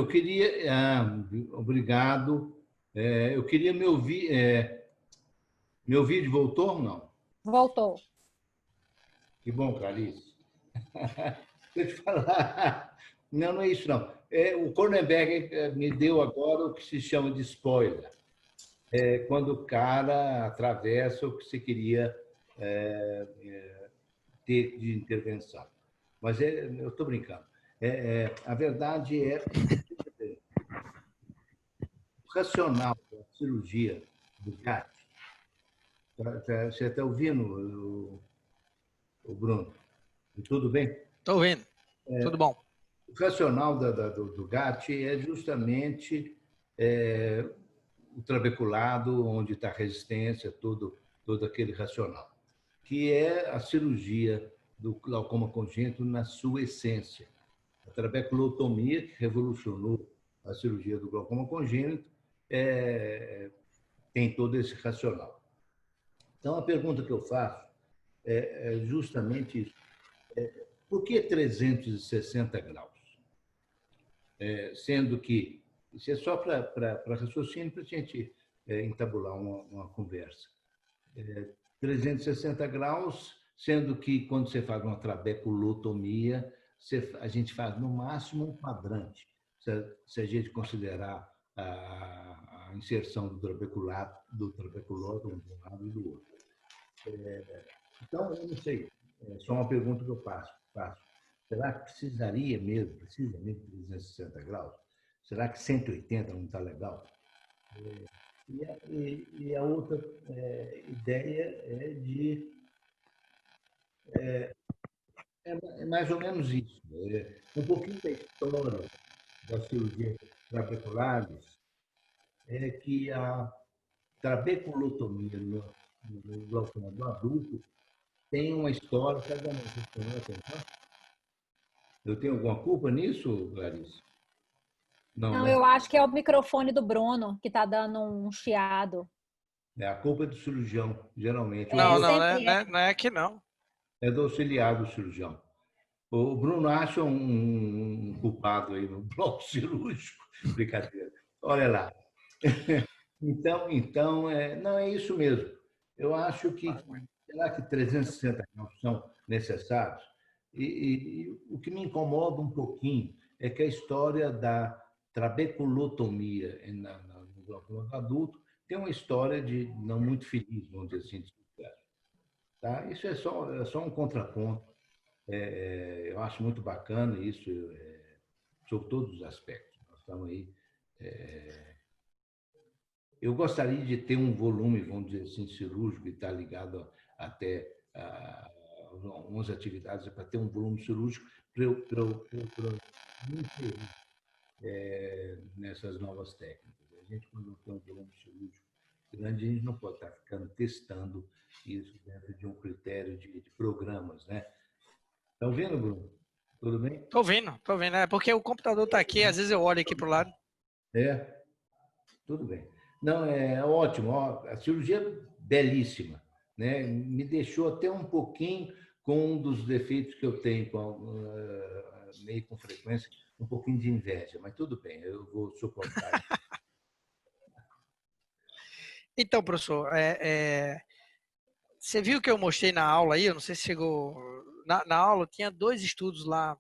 obrigado. Eu queria me ouvir. Meu vídeo voltou ou não? Voltou. Que bom, Clarice. Deixa eu te falar. Não é isso, não. O Cronenberg me deu agora o que se chama de spoiler. Quando o cara atravessa o que você queria ter de intervenção. Mas eu estou brincando. A verdade o racional da cirurgia do GAT. Você está ouvindo, o Bruno? Tudo bem? Estou ouvindo. Tudo bom. O racional do GAT é justamente o trabeculado, onde está a resistência, todo aquele racional, que é a cirurgia do glaucoma congênito na sua essência. A trabeculotomia, que revolucionou a cirurgia do glaucoma congênito, tem todo esse racional. Então, a pergunta que eu faço é justamente isso. Por que 360 graus? Sendo que, isso é só para raciocínio, para a gente entabular uma conversa. 360 graus, sendo que quando você faz uma trabeculotomia, a gente faz no máximo um quadrante, se a gente considerar a inserção do trabeculótomo de um lado e do outro. Então, eu não sei, é só uma pergunta que eu faço. Será que precisa mesmo de 360 graus? Será que 180 não está legal? E a outra ideia é mais ou menos isso. Um pouquinho da história da cirurgia trabeculares é que a trabeculotomia no glaucoma do adulto tem uma história. Eu tenho alguma culpa nisso, Clarice? Não, eu acho que é o microfone do Bruno que está dando um chiado. A culpa é do cirurgião, geralmente. Não é que não. É do auxiliar do cirurgião. O Bruno acha um culpado aí no bloco cirúrgico. Brincadeira. Olha lá. Então não é isso mesmo. Eu acho que será que 360 graus são necessários? E o que me incomoda um pouquinho é que a história da trabeculotomia no glaucoma adulto tem uma história de não muito feliz, vamos dizer assim, de sucesso. Tá? Isso é só um contraponto. Eu acho muito bacana isso, sobre todos os aspectos. Nós estamos aí. Eu gostaria de ter um volume, vamos dizer assim, cirúrgico, e estar ligado até algumas atividades para ter um volume cirúrgico para eu me inserir nessas novas técnicas. A gente, quando não tem um volume cirúrgico grande, a gente não pode estar ficando testando isso dentro de um critério de programas, né? Está ouvindo, Bruno? Tudo bem? Estou ouvindo. É porque o computador está aqui, às vezes eu olho aqui para o lado. Tudo bem. Não, é ótimo. A cirurgia é belíssima, né? Me deixou até um pouquinho com um dos defeitos que eu tenho, meio com frequência, um pouquinho de inveja, mas tudo bem, eu vou suportar. Então, professor, você viu que eu mostrei na aula aí? Eu não sei se chegou. Na aula tinha 2 estudos lá,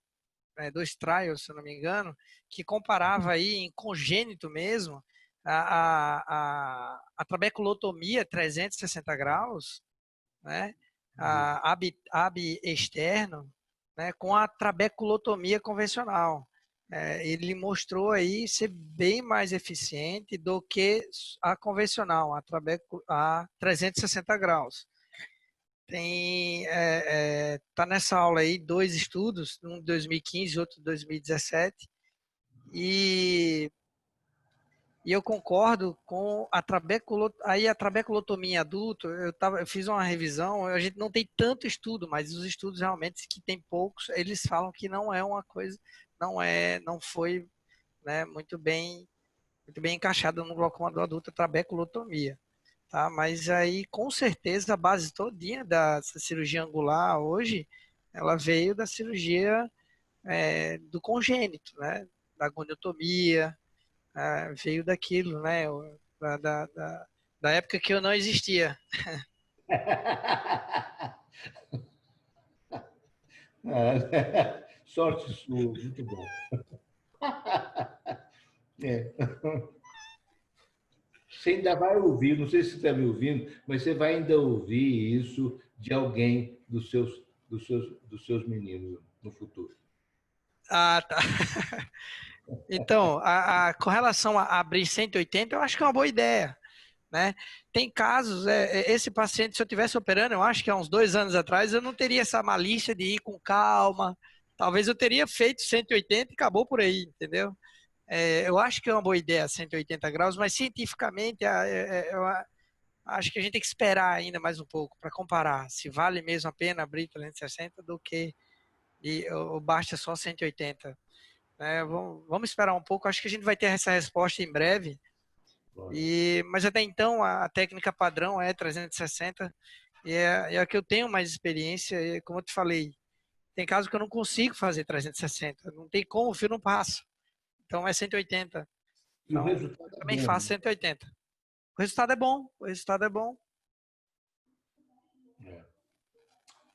2 trials, se eu não me engano, que comparava aí em congênito mesmo a trabeculotomia 360 graus, né? A AB externo, né? Com a trabeculotomia convencional. Ele mostrou aí ser bem mais eficiente do que a convencional, a 360 graus. Tá nessa aula aí 2 estudos, um de 2015 e outro de 2017, e eu concordo com a trabeculotomia em adulto. Eu fiz uma revisão, a gente não tem tanto estudo, mas os estudos realmente que tem poucos, eles falam que não é uma coisa, não foi, né, muito bem encaixada no glaucoma do adulto, a trabeculotomia. Tá? Mas aí, com certeza, a base todinha da cirurgia angular hoje, ela veio da cirurgia do congênito, né? Da goniotomia, veio daquilo, né? Da época que eu não existia. Sorte sua, muito bom. Você ainda vai ouvir, não sei se você está me ouvindo, mas você vai ainda ouvir isso de alguém dos seus meninos no futuro. Ah, tá. Então, com relação a abrir 180, eu acho que é uma boa ideia, né? Tem casos, esse paciente, se eu estivesse operando, eu acho que há uns 2 anos atrás, eu não teria essa malícia de ir com calma. Talvez eu teria feito 180 e acabou por aí, entendeu? Eu acho que é uma boa ideia 180 graus, mas cientificamente eu acho que a gente tem que esperar ainda mais um pouco para comparar se vale mesmo a pena abrir 360 do que ou basta só 180. Vamos esperar um pouco, acho que a gente vai ter essa resposta em breve. Mas até então a técnica padrão é 360 e é a que eu tenho mais experiência. E, como eu te falei, tem casos que eu não consigo fazer 360, não tem como, o fio não passa. Então é 180. Então, eu também faço 180. O resultado é bom, o resultado é bom.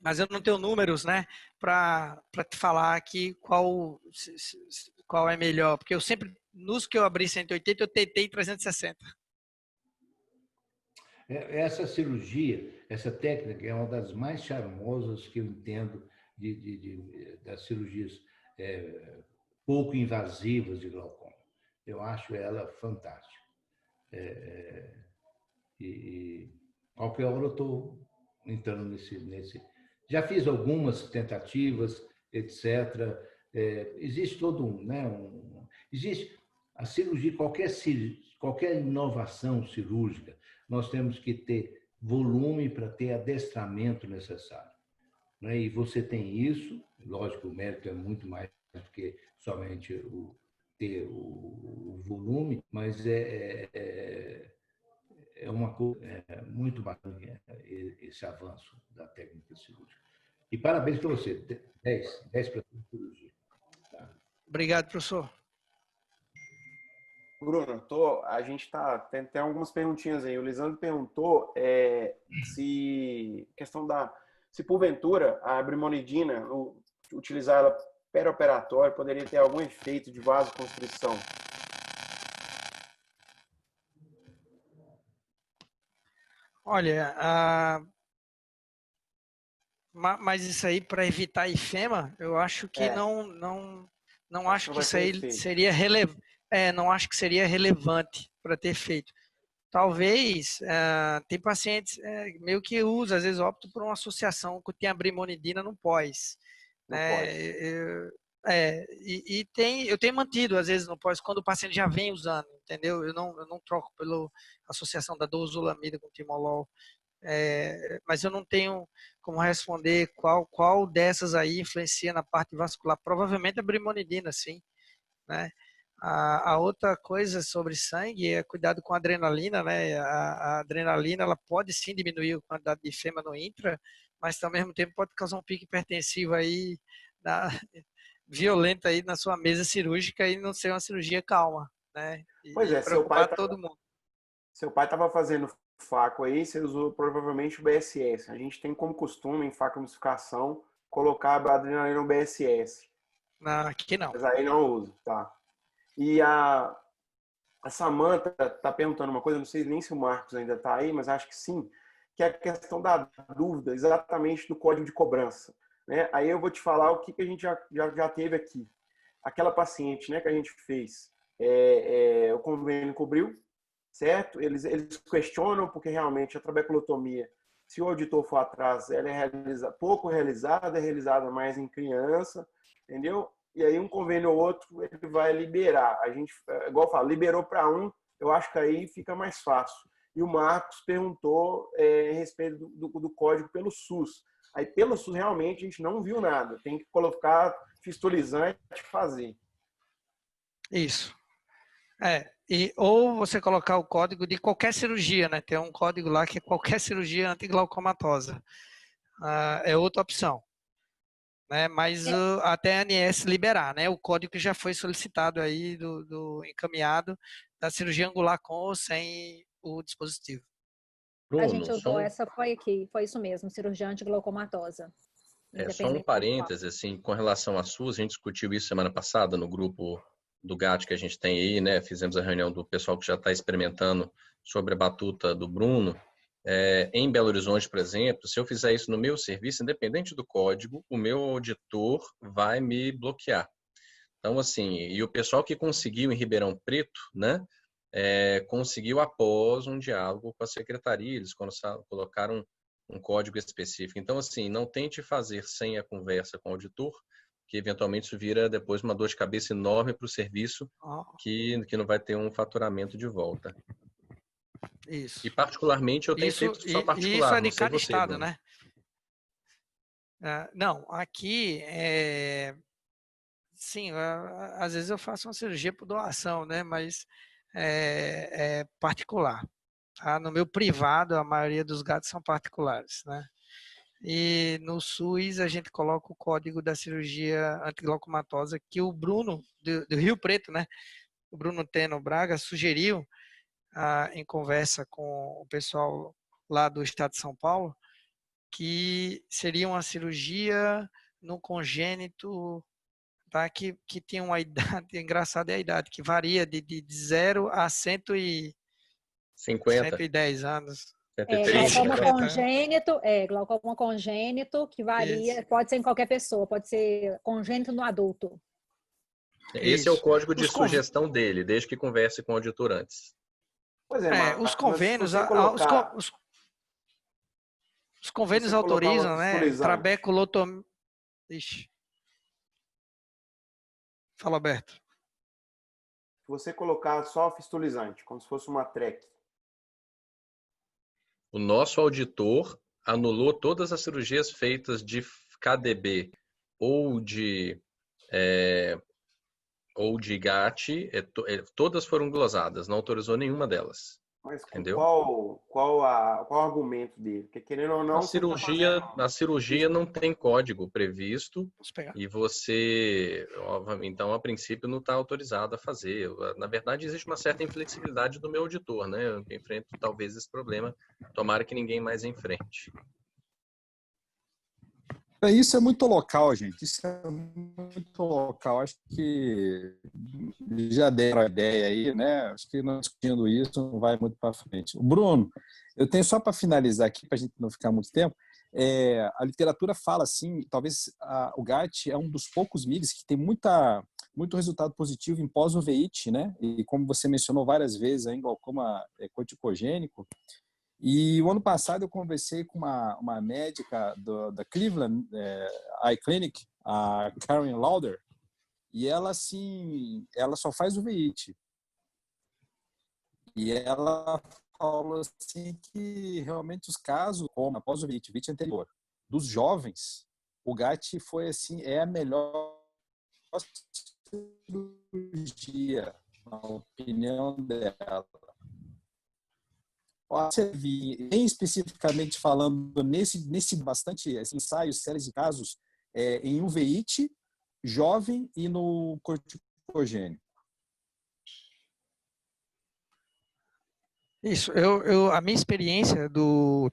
Mas eu não tenho números, né, para te falar aqui qual é melhor, porque eu sempre, nos que eu abri 180, eu tentei 360. Essa cirurgia, essa técnica é uma das mais charmosas que eu entendo das cirurgias pouco invasivas de glaucoma. Eu acho ela fantástica. E qualquer hora eu estou entrando nesse. Já fiz algumas tentativas, etc. Existe todo existe a cirurgia, qualquer inovação cirúrgica, nós temos que ter volume para ter adestramento necessário. Né? E você tem isso, lógico, o mérito é muito mais do que somente ter o volume, mas é uma coisa muito bacana esse avanço da técnica cirúrgica. E parabéns para você, 10 para a cirurgia. Tá? Obrigado, professor. Bruno, a gente tem algumas perguntinhas aí. O Lisandro perguntou se porventura a brimonidina, utilizar ela perioperatório, poderia ter algum efeito de vasoconstrição. Olha, mas isso aí para evitar ifema, eu acho que não acho que isso aí seria relevante. Não acho que seria relevante para ter feito. Talvez, tem pacientes meio que usam, às vezes optam por uma associação que tem a brimonidina no pós. Eu tenho mantido, às vezes, no pós, quando o paciente já vem usando, entendeu? Eu não troco pela associação da dorzolamida com timolol. Mas eu não tenho como responder qual dessas aí influencia na parte vascular. Provavelmente a brimonidina, sim, né? A outra coisa sobre sangue é cuidado com a adrenalina, né? A adrenalina, ela pode sim diminuir a quantidade de ifema no intra, mas ao mesmo tempo pode causar um pico hipertensivo aí, violento aí na sua mesa cirúrgica e não ser uma cirurgia calma, né? Pois é, seu pai estava fazendo faco aí, você usou provavelmente o BSS. A gente tem como costume em facomistificação colocar a adrenalina no BSS. Aqui não. Mas aí não uso, tá? E a Samantha está perguntando uma coisa, não sei nem se o Marcos ainda está aí, mas acho que sim, que é a questão da dúvida exatamente do código de cobrança. Né? Aí eu vou te falar o que a gente já teve aqui. Aquela paciente, né, que a gente fez, o convênio cobriu, certo? Eles questionam porque realmente a trabeculotomia, se o auditor for atrás, ela é pouco realizada, é realizada mais em criança, entendeu? E aí um convênio ou outro ele vai liberar. A gente, igual eu falo, liberou para um, eu acho que aí fica mais fácil. E o Marcos perguntou a respeito do código pelo SUS. Aí pelo SUS realmente a gente não viu nada. Tem que colocar fistulizante e fazer. Isso. Ou você colocar o código de qualquer cirurgia, né? Tem um código lá que é qualquer cirurgia antiglaucomatosa. É outra opção. Né? Mas até a ANS liberar, né? O código que já foi solicitado aí, encaminhado da cirurgia angular com ou sem o dispositivo. Bruno, a gente usou, essa foi aqui, foi isso mesmo, cirurgia antiglaucomatosa. Só um parêntese, assim, com relação à SUS, a gente discutiu isso semana passada no grupo do GAT que a gente tem aí, né? Fizemos a reunião do pessoal que já está experimentando sobre a batuta do Bruno. Em Belo Horizonte, por exemplo, se eu fizer isso no meu serviço, independente do código, o meu auditor vai me bloquear. Então, assim, e o pessoal que conseguiu em Ribeirão Preto, né? Conseguiu após um diálogo com a secretaria, eles colocaram um código específico. Então, assim, não tente fazer sem a conversa com o auditor, que eventualmente isso vira depois uma dor de cabeça enorme para o serviço, que não vai ter um faturamento de volta. Isso. E particularmente eu tenho feito só particular. Isso é de cada você, estado, Bruno. né? Não, aqui sim, às vezes eu faço uma cirurgia por doação, né? Mas é particular. Tá? No meu privado, a maioria dos gatos são particulares, né? E no SUS a gente coloca o código da cirurgia antiglaucomatosa que o Bruno, do Rio Preto, né? O Bruno Teno Braga sugeriu em conversa com o pessoal lá do estado de São Paulo, que seria uma cirurgia no congênito, tá? que tinha uma idade, engraçada é a idade, que varia de 0 a 110 anos. 130. Glaucoma congênito, que varia, Isso. pode ser em qualquer pessoa, pode ser congênito no adulto. Esse é o código de sugestão dele, desde que converse com o auditor antes. Pois é, Marcos, os convênios, os convênios autorizam, né? Trabeculotomia. Ixi. Fala, Alberto. Se você colocar só fistulizante, como se fosse uma TREC. O nosso auditor anulou todas as cirurgias feitas de KDB ou de GAT, todas foram glosadas, não autorizou nenhuma delas. Mas entendeu? Qual o argumento dele? Porque querendo ou não, a cirurgia não tem código previsto e você, então, a princípio, não está autorizado a fazer. Na verdade, existe uma certa inflexibilidade do meu auditor, né? Eu enfrento talvez esse problema. Tomara que ninguém mais enfrente. Isso é muito local, gente. Isso é muito local. Acho que já deram a ideia aí, né? Acho que não discutindo isso não vai muito para frente. O Bruno, eu tenho só para finalizar aqui, para a gente não ficar muito tempo. A literatura fala assim, talvez o GAT é um dos poucos MIGs que tem muito resultado positivo em pós-uveíte, né? E como você mencionou várias vezes, em glaucoma corticogênico. E o ano passado eu conversei com uma médica da Cleveland Eye Clinic, a Karen Lauder, e ela só faz uveíte. E ela falou assim que realmente os casos, como após o uveíte anterior, dos jovens, o GAT foi assim, é a melhor cirurgia, na opinião dela. Bem especificamente falando nesse bastante ensaios, séries de casos em uveíte, jovem e no corticogênico. Isso, a minha experiência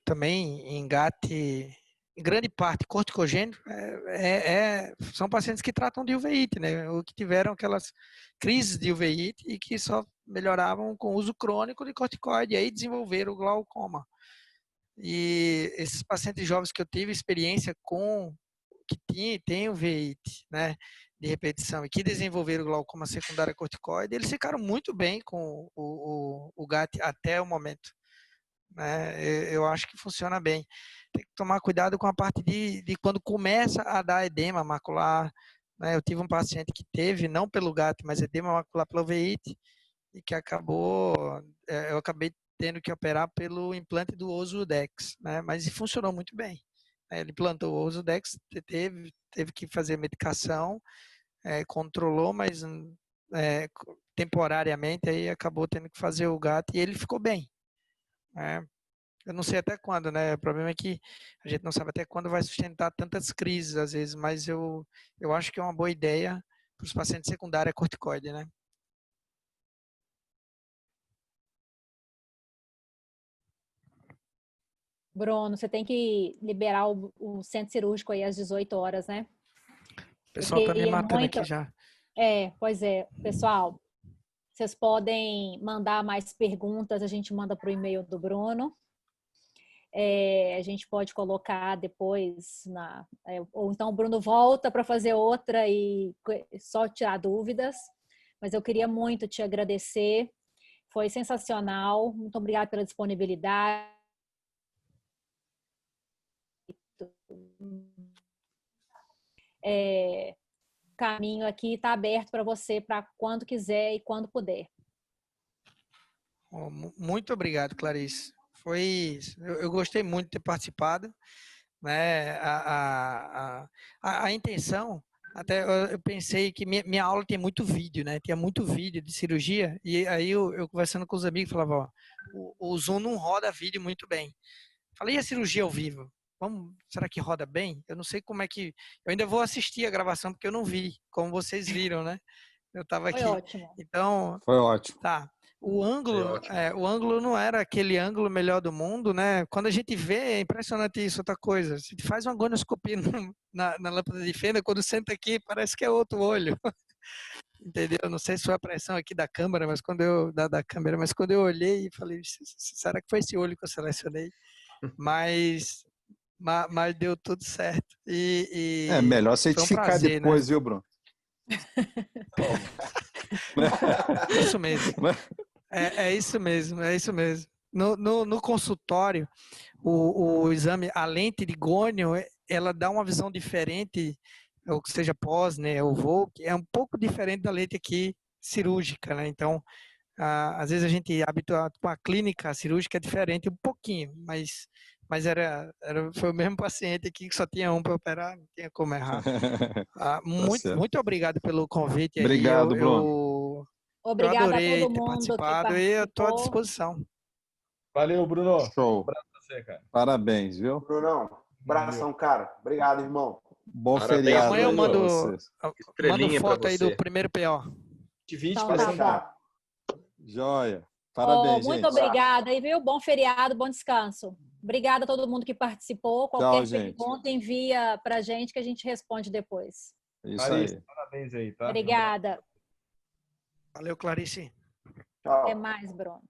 também em GAT, em grande parte corticogênico, são pacientes que tratam de uveíte, né? Ou que tiveram aquelas crises de uveíte e que só melhoravam com o uso crônico de corticoide, e aí desenvolveram o glaucoma. E esses pacientes jovens que eu tive experiência que tem uveíte, né, de repetição e que desenvolveram o glaucoma secundário corticoide, eles ficaram muito bem com o GAT até o momento. Né? Eu acho que funciona bem. Tem que tomar cuidado com a parte de quando começa a dar edema macular. Né? Eu tive um paciente que teve, não pelo GAT, mas edema macular pela uveíte, e que eu acabei tendo que operar pelo implante do Ozurdex, né? Mas funcionou muito bem. Ele implantou o Ozurdex, teve que fazer medicação, controlou, mas temporariamente, aí acabou tendo que fazer o GAT e ele ficou bem. Né? Eu não sei até quando, né? O problema é que a gente não sabe até quando vai sustentar tantas crises, às vezes, mas eu acho que é uma boa ideia para os pacientes secundários corticoide, né? Bruno, você tem que liberar o centro cirúrgico aí às 18 horas, né? O pessoal está me matando aqui já. Pois é. Pessoal, vocês podem mandar mais perguntas, a gente manda para o e-mail do Bruno. A gente pode colocar depois, ou então o Bruno volta para fazer outra e só tirar dúvidas. Mas eu queria muito te agradecer. Foi sensacional. Muito obrigada pela disponibilidade. O caminho aqui está aberto para você para quando quiser e quando puder. Muito obrigado, Clarice. Eu gostei muito de ter participado, né? A intenção, até eu pensei que minha aula tem muito vídeo, né? Tinha muito vídeo de cirurgia, e aí eu conversando com os amigos falava, ó, o Zoom não roda vídeo muito bem. Falei, e a cirurgia ao vivo? Será que roda bem? Eu não sei como é que... Eu ainda vou assistir a gravação, porque eu não vi, como vocês viram, né? Eu estava aqui. Foi ótimo. Então, foi ótimo. Tá. o ângulo não era aquele ângulo melhor do mundo, né? Quando a gente vê, é impressionante isso, outra coisa. Se faz uma gonioscopia na lâmpada de fenda, quando senta aqui, parece que é outro olho. Entendeu? Não sei se foi a pressão aqui da câmera, mas da câmera, mas quando eu olhei e falei, será que foi esse olho que eu selecionei? Mas deu tudo certo. É melhor certificar prazer, depois, né? viu, Bruno? Isso mesmo. É isso mesmo, é isso mesmo. No consultório, o exame, a lente de gônio, ela dá uma visão diferente, ou seja, pós, né, o Volk, é um pouco diferente da lente aqui cirúrgica, né? Então, às vezes a gente habituado com a clínica cirúrgica é diferente um pouquinho, mas foi o mesmo paciente aqui que só tinha um para operar, não tinha como errar. Muito obrigado pelo convite. Obrigado, aí. Bruno. Obrigada eu adorei a todo ter mundo participado que e eu estou à participou. disposição. Valeu, Bruno. Show. Um abraço pra você, cara. Parabéns, viu? Brunão, abração, cara. Obrigado, irmão. Bom Parabéns, feriado Amanhã eu aí pra mando vocês. Estrelinha pra foto aí do você. primeiro PO. De 20 Então, para tá Deixar. Joia. Parabéns, muito gente. obrigada aí, viu? Bom feriado, bom descanso. Obrigada a todo mundo que participou. Qualquer pergunta, envia pra gente que a gente responde depois. Isso Clarice, aí. parabéns aí, tá? Obrigada. Valeu, Clarice. Tchau. Até mais, Bruno.